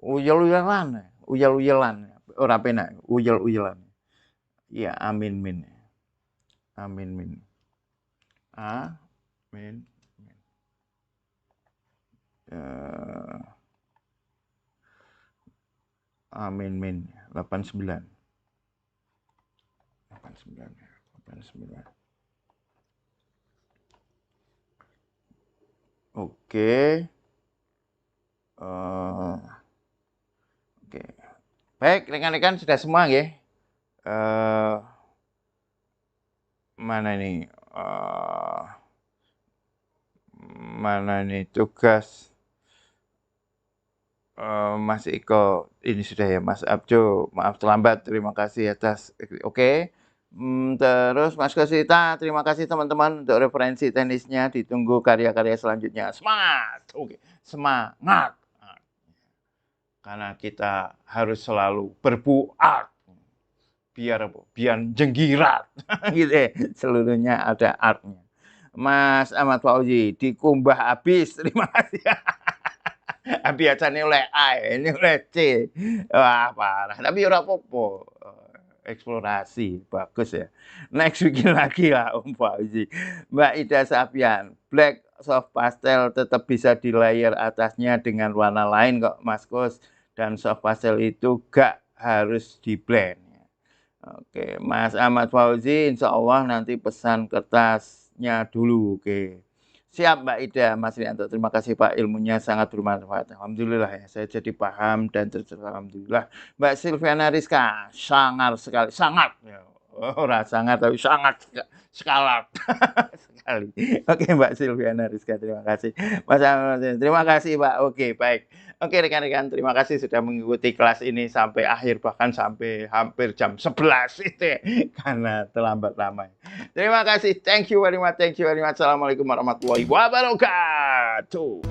uyel-uyelan. Uyel-uyelan. Ora penak, uyel-uyelan. Ya, amin-min. Amin-min. Amin. Amin-min. 89. 89. 89. Oke. Oke. Baik, rekan-rekan sudah semua ya. Mana ini? Mana ini tugas Mas Eko? Ini sudah ya, Mas Abjo. Maaf terlambat. Terima kasih atas. Oke. Terus Mas Kosita, terima kasih teman-teman untuk referensi tenisnya. Ditunggu karya-karya selanjutnya. Semangat. Oke. Semangat. Karena kita harus selalu berbuat. Biar jenggirat. Gitu ya. Seluruhnya ada artnya. Mas Ahmad Fauzi, dikumbah habis. Terima kasih. Biasanya oleh A, ini oleh C. Wah, parah. Tapi ora apa-apa. Eksplorasi, bagus ya. Next bikin lagi lah Om Fauzi. Mbak Ida Safian, black soft pastel tetap bisa di layer atasnya dengan warna lain kok Mas Kos. Dan soft pastel itu gak harus di blend. Oke, Mas Ahmad Fauzi, insya Allah nanti pesan kertasnya dulu. Oke. Siap Mbak Ida, Mas Rianto. Terima kasih Pak, ilmunya sangat bermanfaat. Alhamdulillah ya, saya jadi paham dan alhamdulillah. Mbak Silviana Rizka, sangat sekali, sangat. Ora sangat, tapi sangat sekalat sekali. Oke Mbak Silviana Rizka, terima kasih. Mas Ahmad, terima kasih Pak. Oke, baik. Oke rekan-rekan, terima kasih sudah mengikuti kelas ini sampai akhir, bahkan sampai hampir jam 11 itu ya, karena terlambat lama. Terima kasih, thank you very much. Assalamualaikum warahmatullahi wabarakatuh.